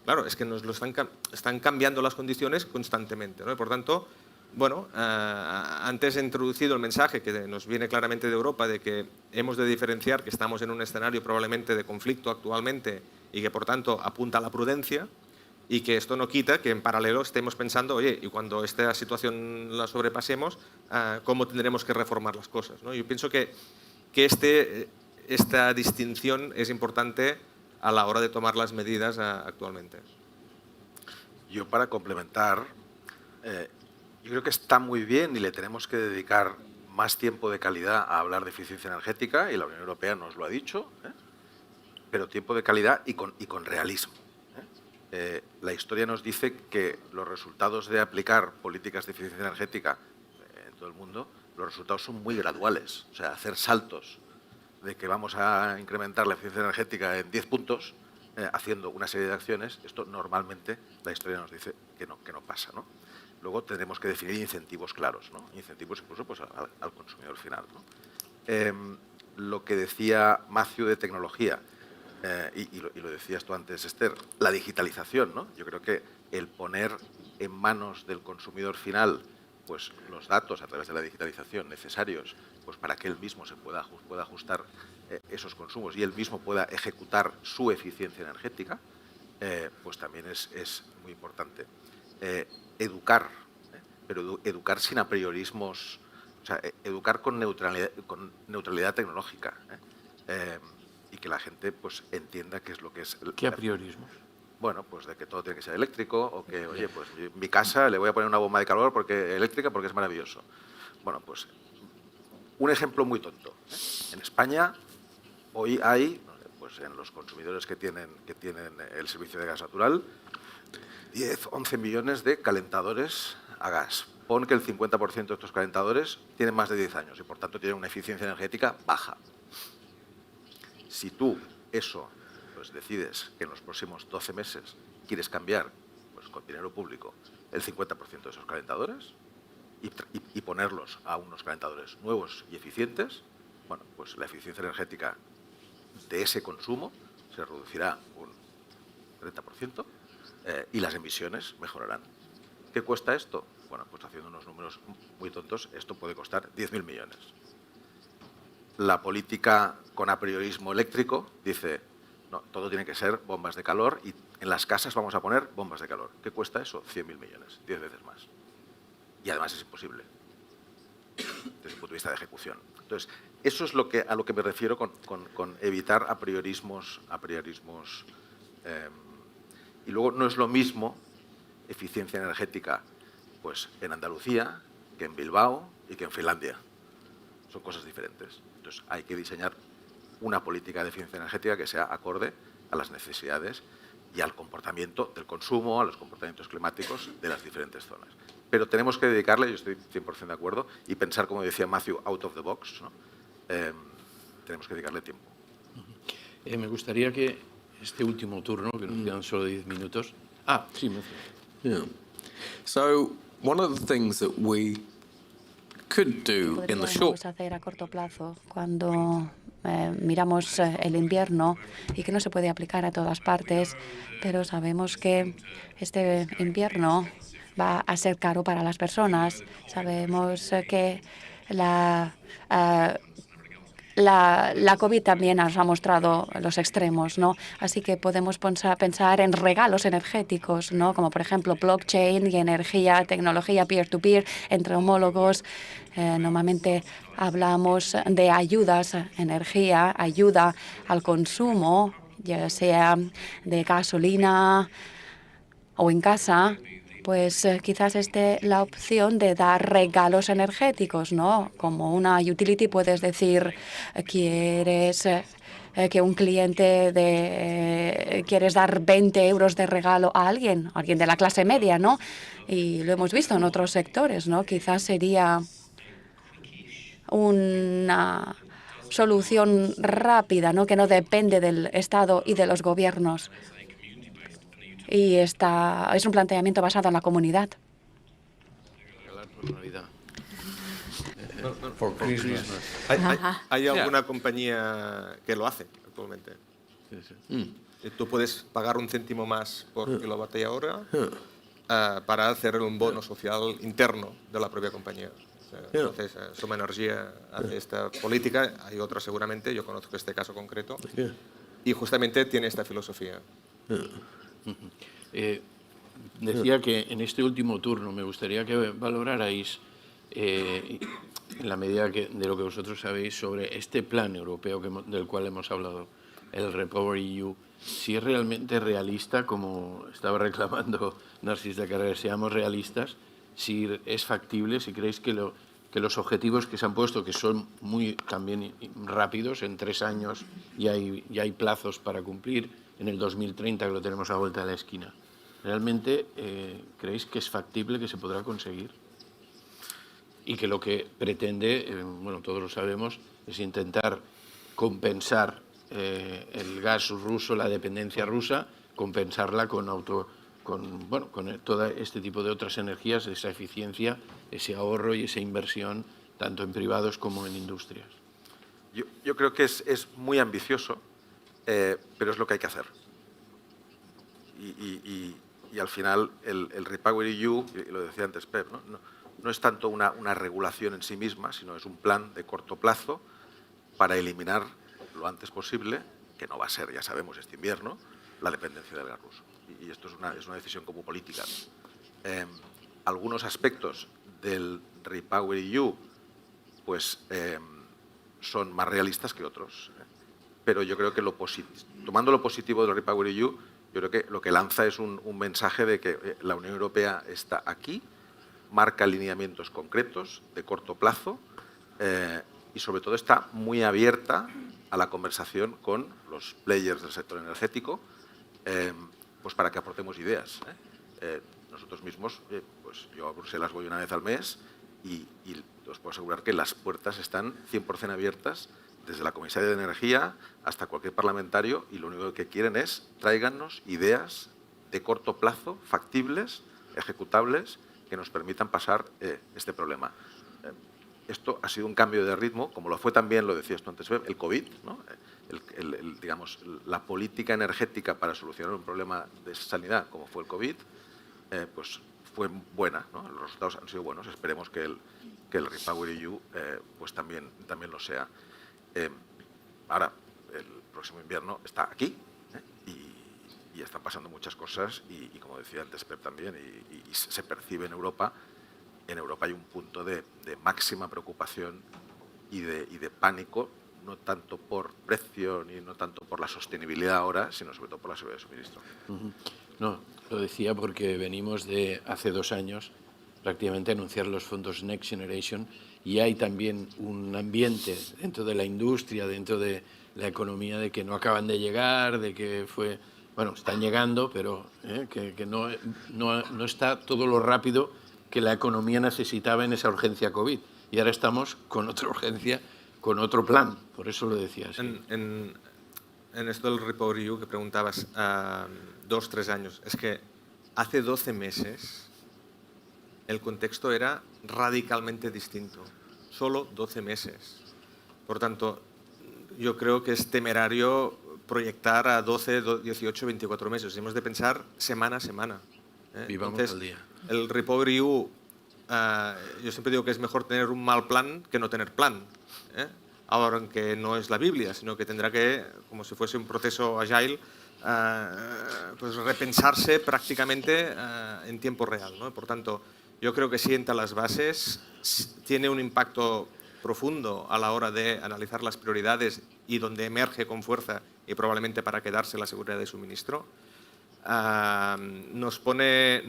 Claro, es que nos lo están cambiando las condiciones constantemente, ¿no? Y por tanto, bueno, antes he introducido el mensaje que nos viene claramente de Europa de que hemos de diferenciar que estamos en un escenario probablemente de conflicto actualmente y que, por tanto, apunta a la prudencia y que esto no quita que en paralelo estemos pensando, oye, y cuando esta situación la sobrepasemos, ¿cómo tendremos que reformar las cosas? ¿No? Yo pienso que esta distinción es importante a la hora de tomar las medidas actualmente. Yo, para complementar, yo creo que está muy bien y le tenemos que dedicar más tiempo de calidad a hablar de eficiencia energética, y la Unión Europea nos lo ha dicho, pero tiempo de calidad y con realismo. La historia nos dice que los resultados de aplicar políticas de eficiencia energética en todo el mundo, los resultados son muy graduales. O sea, hacer saltos de que vamos a incrementar la eficiencia energética en 10 puntos, haciendo una serie de acciones, esto normalmente la historia nos dice que no pasa, ¿no? Luego tendremos que definir incentivos claros, ¿no? Incentivos incluso pues, al consumidor final, ¿no? Lo que decía Matthew de tecnología, y lo decías tú antes, Esther, la digitalización, ¿no? Yo creo que el poner en manos del consumidor final pues, los datos a través de la digitalización necesarios pues, para que él mismo se pueda ajustar esos consumos y él mismo pueda ejecutar su eficiencia energética, pues también es muy importante. Educar, pero educar sin apriorismos, o sea, educar con neutralidad tecnológica, y que la gente pues entienda qué es lo que es. ¿Qué apriorismos? Bueno, pues de que todo tiene que ser eléctrico o que, oye, pues en mi casa le voy a poner una bomba de calor eléctrica porque es maravilloso. Bueno, pues un ejemplo muy tonto. En España hoy hay, pues en los consumidores que tienen el servicio de gas natural, 10, 11 millones de calentadores a gas. Pon que el 50% de estos calentadores tienen más de 10 años y, por tanto, tienen una eficiencia energética baja. Si tú eso pues decides que en los próximos 12 meses quieres cambiar pues, con dinero público el 50% de esos calentadores y ponerlos a unos calentadores nuevos y eficientes, bueno, pues la eficiencia energética de ese consumo se reducirá un 30%. Y las emisiones mejorarán. ¿Qué cuesta esto? Bueno, pues haciendo unos números muy tontos, esto puede costar 10.000 millones. La política con apriorismo eléctrico dice, no, todo tiene que ser bombas de calor y en las casas vamos a poner bombas de calor. ¿Qué cuesta eso? 100.000 millones, 10 veces más. Y además es imposible desde el punto de vista de ejecución. Entonces, eso es a lo que me refiero con evitar apriorismos. Y luego no es lo mismo eficiencia energética pues, en Andalucía que en Bilbao y que en Finlandia. Son cosas diferentes. Entonces hay que diseñar una política de eficiencia energética que sea acorde a las necesidades y al comportamiento del consumo, a los comportamientos climáticos de las diferentes zonas. Pero tenemos que dedicarle, yo estoy 100% de acuerdo, y pensar, como decía Matthew, out of the box, ¿no? Tenemos que dedicarle tiempo. Me gustaría que este último turno, que nos quedan solo 10 minutos. Sí, Yeah. So one of the things that we could do in the short Podríamos hacer a corto plazo cuando miramos el invierno y que no se puede aplicar a todas partes, pero sabemos que este invierno va a ser caro para las personas. Sabemos que la COVID también nos ha mostrado los extremos, ¿no? Así que podemos pensar en regalos energéticos, ¿no? Como por ejemplo blockchain y energía, tecnología peer-to-peer entre homólogos. Normalmente hablamos de ayudas a energía, ayuda al consumo, ya sea de gasolina o en casa. Pues quizás esté la opción de dar regalos energéticos, ¿no? Como una utility puedes decir, quieres que un cliente quieres dar 20 euros de regalo a alguien de la clase media, ¿no? Y lo hemos visto en otros sectores, ¿no? Quizás sería una solución rápida, ¿no? Que no depende del Estado y de los gobiernos. Y es un planteamiento basado en la comunidad. Regalar por Navidad. For Christmas. ¿Hay alguna compañía que lo hace actualmente? Sí, sí. Tú puedes pagar un céntimo más por kilovatio hora para hacer un bono social interno de la propia compañía. Entonces, Soma Energía hace esta política, hay otras seguramente, yo conozco este caso concreto, y justamente tiene esta filosofía. Decía que en este último turno me gustaría que valorarais, en la medida de lo que vosotros sabéis, sobre este plan europeo del cual hemos hablado, el REPowerEU, si es realmente realista, como estaba reclamando Narcís de Carrera, seamos realistas, si es factible, si creéis que los objetivos que se han puesto, que son muy también rápidos, en 3 años ya hay plazos para cumplir, en el 2030 que lo tenemos a la vuelta de la esquina. ¿Realmente creéis que es factible, que se podrá conseguir? Y que lo que pretende, bueno, todos lo sabemos, es intentar compensar el gas ruso, la dependencia rusa, compensarla con todo este tipo de otras energías, esa eficiencia, ese ahorro y esa inversión, tanto en privados como en industrias. Yo creo que es muy ambicioso, pero es lo que hay que hacer. Y al final el REPowerEU, y lo decía antes Pep, no es tanto una regulación en sí misma, sino es un plan de corto plazo para eliminar lo antes posible, que no va a ser, ya sabemos, este invierno, la dependencia del gas ruso. Y esto es una decisión como política. Algunos aspectos del REPowerEU pues, son más realistas que otros. Pero yo creo que tomando lo positivo del REPowerEU, yo creo que lo que lanza es un mensaje de que la Unión Europea está aquí, marca lineamientos concretos de corto plazo y sobre todo está muy abierta a la conversación con los players del sector energético pues para que aportemos ideas. Nosotros mismos, pues yo a Bruselas voy una vez al mes y os puedo asegurar que las puertas están 100% abiertas desde la Comisaria de Energía hasta cualquier parlamentario, y lo único que quieren es tráiganos ideas de corto plazo, factibles, ejecutables, que nos permitan pasar este problema. Esto ha sido un cambio de ritmo, como lo fue también, lo decías tú antes, el COVID, ¿no? Digamos, la política energética para solucionar un problema de sanidad, como fue el COVID, pues fue buena, ¿no? Los resultados han sido buenos. Esperemos que el REPowerEU pues también lo sea. Ahora, el próximo invierno está aquí y están pasando muchas cosas y como decía antes Pep también, y se percibe en Europa hay un punto de máxima preocupación y de pánico, no tanto por precio ni no tanto por la sostenibilidad ahora, sino sobre todo por la seguridad de suministro. No, lo decía porque venimos de hace 2 años prácticamente anunciar los fondos Next Generation y hay también un ambiente dentro de la industria, dentro de la economía, de que no acaban de llegar, de que están llegando, pero que no está todo lo rápido que la economía necesitaba en esa urgencia COVID. Y ahora estamos con otra urgencia, con otro plan. Por eso lo decía. Sí. En esto del REPowerEU que preguntabas, 2-3 años, es que hace 12 meses el contexto era radicalmente distinto. Solo 12 meses. Por tanto, yo creo que es temerario proyectar a 12, 18, 24 meses. Hemos de pensar semana a semana. Vivamos Entonces, al día. El REPowerEU, yo siempre digo que es mejor tener un mal plan que no tener plan. aunque no es la Biblia, sino que tendrá que, como si fuese un proceso agile, pues repensarse prácticamente en tiempo real, ¿no? Por tanto, yo creo que sienta las bases, tiene un impacto profundo a la hora de analizar las prioridades y donde emerge con fuerza y probablemente para quedarse la seguridad de suministro. Nos pone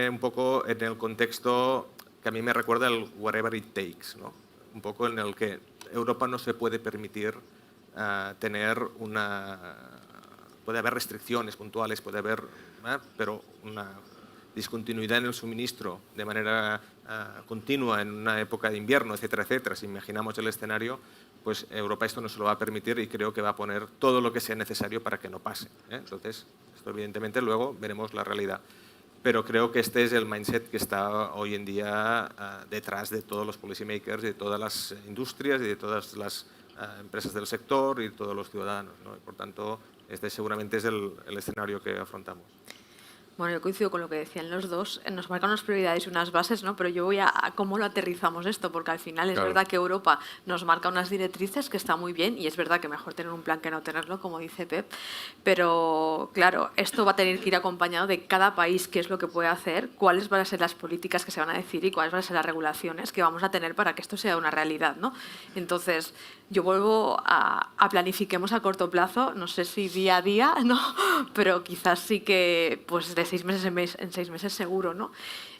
un poco en el contexto que a mí me recuerda el whatever it takes, ¿no? Un poco en el que Europa no se puede permitir puede haber restricciones puntuales, puede haber, pero una discontinuidad en el suministro de manera continua en una época de invierno, etcétera, etcétera. Si imaginamos el escenario, pues Europa esto no se lo va a permitir y creo que va a poner todo lo que sea necesario para que no pase, ¿eh? Entonces, esto evidentemente luego veremos la realidad. Pero creo que este es el mindset que está hoy en día detrás de todos los policymakers, de todas las industrias y de todas las empresas del sector y de todos los ciudadanos, ¿no? Y por tanto, este seguramente es el escenario que afrontamos. Bueno, yo coincido con lo que decían los dos. Nos marcan unas prioridades y unas bases, ¿no? Pero yo voy a cómo lo aterrizamos esto, porque al final es verdad que Europa nos marca unas directrices que está muy bien y es verdad que mejor tener un plan que no tenerlo, como dice Pep. Pero, claro, esto va a tener que ir acompañado de cada país, qué es lo que puede hacer, cuáles van a ser las políticas que se van a decir y cuáles van a ser las regulaciones que vamos a tener para que esto sea una realidad, ¿no? Entonces, yo vuelvo a planifiquemos a corto plazo, no sé si día a día, ¿no? Pero quizás sí que pues de 6 meses en 6 meses seguro, ¿no?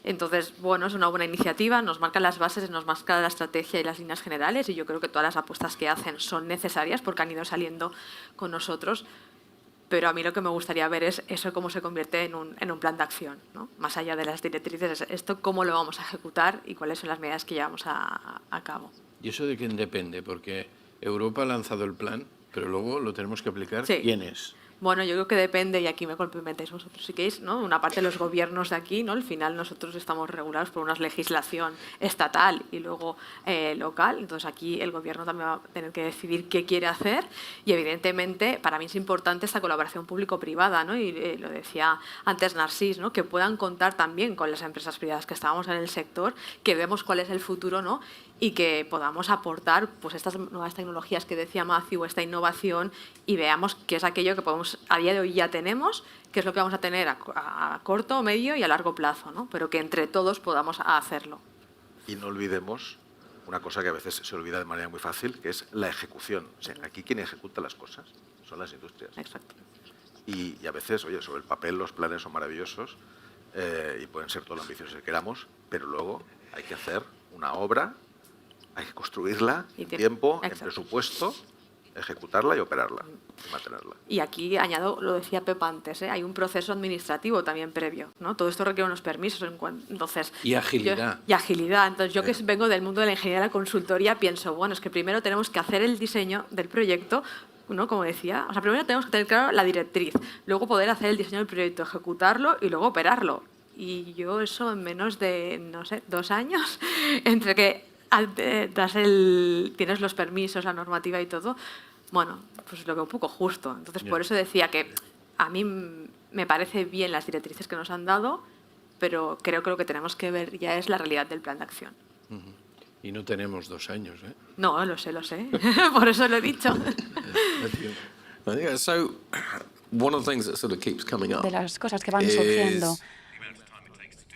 Entonces, bueno, es una buena iniciativa, nos marca las bases, nos marca la estrategia y las líneas generales y yo creo que todas las apuestas que hacen son necesarias porque han ido saliendo con nosotros, pero a mí lo que me gustaría ver es eso cómo se convierte en un plan de acción, ¿no? Más allá de las directrices, esto cómo lo vamos a ejecutar y cuáles son las medidas que llevamos a cabo. ¿Y eso de quién depende? Porque Europa ha lanzado el plan, pero luego lo tenemos que aplicar. Sí. ¿Quién es? Bueno, yo creo que depende, y aquí me complementáis vosotros si queréis, ¿no? Una parte de los gobiernos de aquí, ¿no? Al final nosotros estamos regulados por una legislación estatal y luego local, entonces aquí el gobierno también va a tener que decidir qué quiere hacer y evidentemente para mí es importante esta colaboración público-privada, ¿no? Y lo decía antes Narcís, ¿no? Que puedan contar también con las empresas privadas que estábamos en el sector, que vemos cuál es el futuro, ¿no? Y que podamos aportar pues estas nuevas tecnologías que decía Matthew, esta innovación y veamos qué es aquello que podemos a día de hoy ya tenemos, qué es lo que vamos a tener a corto, medio y a largo plazo, ¿no? Pero que entre todos podamos hacerlo. Y no olvidemos una cosa que a veces se olvida de manera muy fácil, que es la ejecución. O sea, aquí quien ejecuta las cosas son las industrias. Exacto. Y a veces, oye, sobre el papel los planes son maravillosos y pueden ser todo lo ambiciosos que queramos, pero luego hay que hacer una obra, hay que construirla en tiempo, en presupuesto, ejecutarla y operarla y mantenerla. Y aquí añado, lo decía Pepa antes, hay un proceso administrativo también previo, ¿no? Todo esto requiere unos permisos, entonces... Y agilidad. Y agilidad. Entonces yo que vengo del mundo de la ingeniería de la consultoría pienso, bueno, es que primero tenemos que hacer el diseño del proyecto, ¿no? Como decía, o sea, primero tenemos que tener claro la directriz, luego poder hacer el diseño del proyecto, ejecutarlo y luego operarlo. Y yo eso en menos de, no sé, 2 años, entre que tienes los permisos, la normativa y todo, bueno, pues lo veo un poco justo. Entonces, por eso decía que a mí me parece bien las directrices que nos han dado, pero creo que lo que tenemos que ver ya es la realidad del plan de acción. Y no tenemos 2 años, ¿eh? No, lo sé. Por eso lo he dicho. So, one of the things that sort of keeps coming up de las cosas que van surgiendo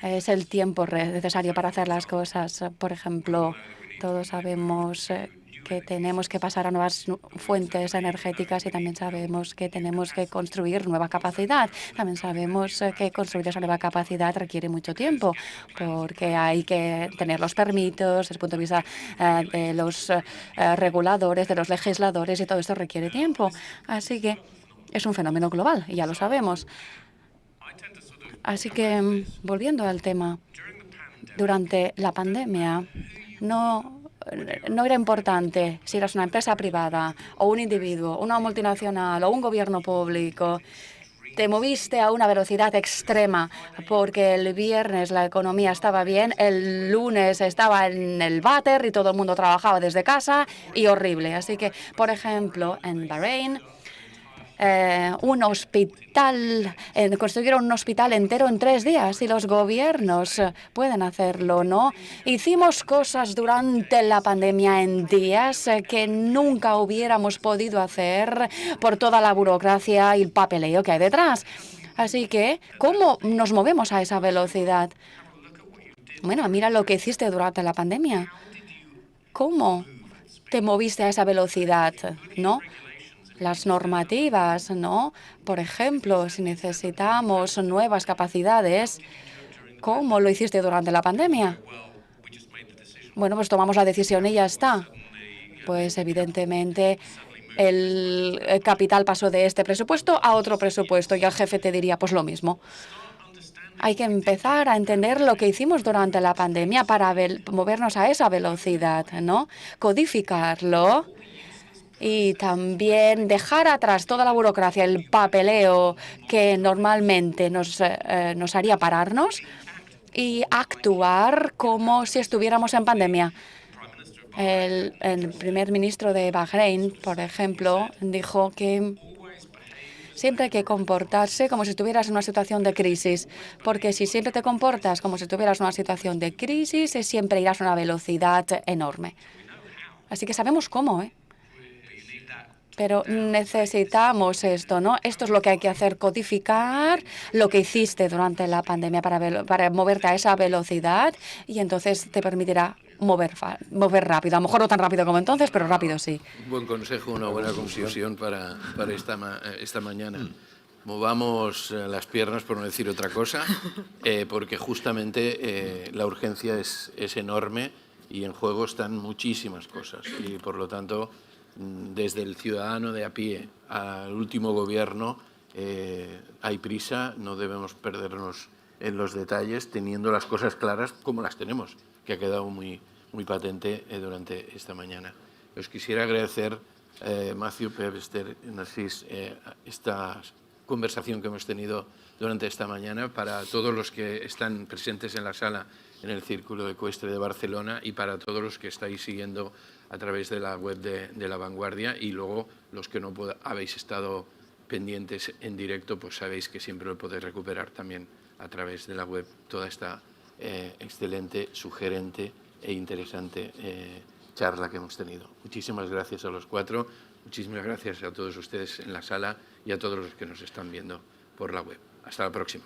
es el tiempo necesario para hacer las cosas. Por ejemplo, todos sabemos que tenemos que pasar a nuevas fuentes energéticas y también sabemos que tenemos que construir nueva capacidad. También sabemos que construir esa nueva capacidad requiere mucho tiempo porque hay que tener los permisos desde el punto de vista de los reguladores, de los legisladores y todo esto requiere tiempo. Así que es un fenómeno global y ya lo sabemos. Así que, volviendo al tema, durante la pandemia no era importante si eras una empresa privada o un individuo, una multinacional o un gobierno público. Te moviste a una velocidad extrema porque el viernes la economía estaba bien, el lunes estaba en el váter y todo el mundo trabajaba desde casa y horrible. Así que, por ejemplo, en Bahrein, un hospital, construyeron un hospital entero en 3 días y los gobiernos pueden hacerlo, ¿no? Hicimos cosas durante la pandemia en días que nunca hubiéramos podido hacer por toda la burocracia y el papeleo que hay detrás. Así que, ¿cómo nos movemos a esa velocidad? Bueno, mira lo que hiciste durante la pandemia. ¿Cómo te moviste a esa velocidad, no? Las normativas, ¿no? Por ejemplo, si necesitamos nuevas capacidades, ¿cómo lo hiciste durante la pandemia? Bueno, pues tomamos la decisión y ya está. Pues evidentemente el capital pasó de este presupuesto a otro presupuesto y el jefe te diría pues lo mismo. Hay que empezar a entender lo que hicimos durante la pandemia para movernos a esa velocidad, ¿no? Codificarlo y también dejar atrás toda la burocracia, el papeleo que normalmente nos haría pararnos y actuar como si estuviéramos en pandemia. El primer ministro de Bahrein, por ejemplo, dijo que siempre hay que comportarse como si estuvieras en una situación de crisis, porque si siempre te comportas como si estuvieras en una situación de crisis, siempre irás a una velocidad enorme. Así que sabemos cómo, ¿eh? Pero necesitamos esto, ¿no? Esto es lo que hay que hacer, codificar lo que hiciste durante la pandemia para moverte a esa velocidad y entonces te permitirá mover rápido. A lo mejor no tan rápido como entonces, pero rápido sí. Un buen consejo, una buena conclusión para esta mañana. Movamos las piernas, por no decir otra cosa, porque justamente la urgencia es enorme y en juego están muchísimas cosas. Y por lo tanto, desde el ciudadano de a pie al último gobierno, hay prisa, no debemos perdernos en los detalles, teniendo las cosas claras como las tenemos, que ha quedado muy patente durante esta mañana. Os quisiera agradecer, Matthew, Pep, Esther, Narcís, esta conversación que hemos tenido durante esta mañana, para todos los que están presentes en la sala en el Círculo Ecuestre de Barcelona y para todos los que estáis siguiendo a través de la web de La Vanguardia, y luego los que no habéis estado pendientes en directo, pues sabéis que siempre lo podéis recuperar también a través de la web, toda esta excelente, sugerente e interesante charla que hemos tenido. Muchísimas gracias a los 4, muchísimas gracias a todos ustedes en la sala y a todos los que nos están viendo por la web. Hasta la próxima.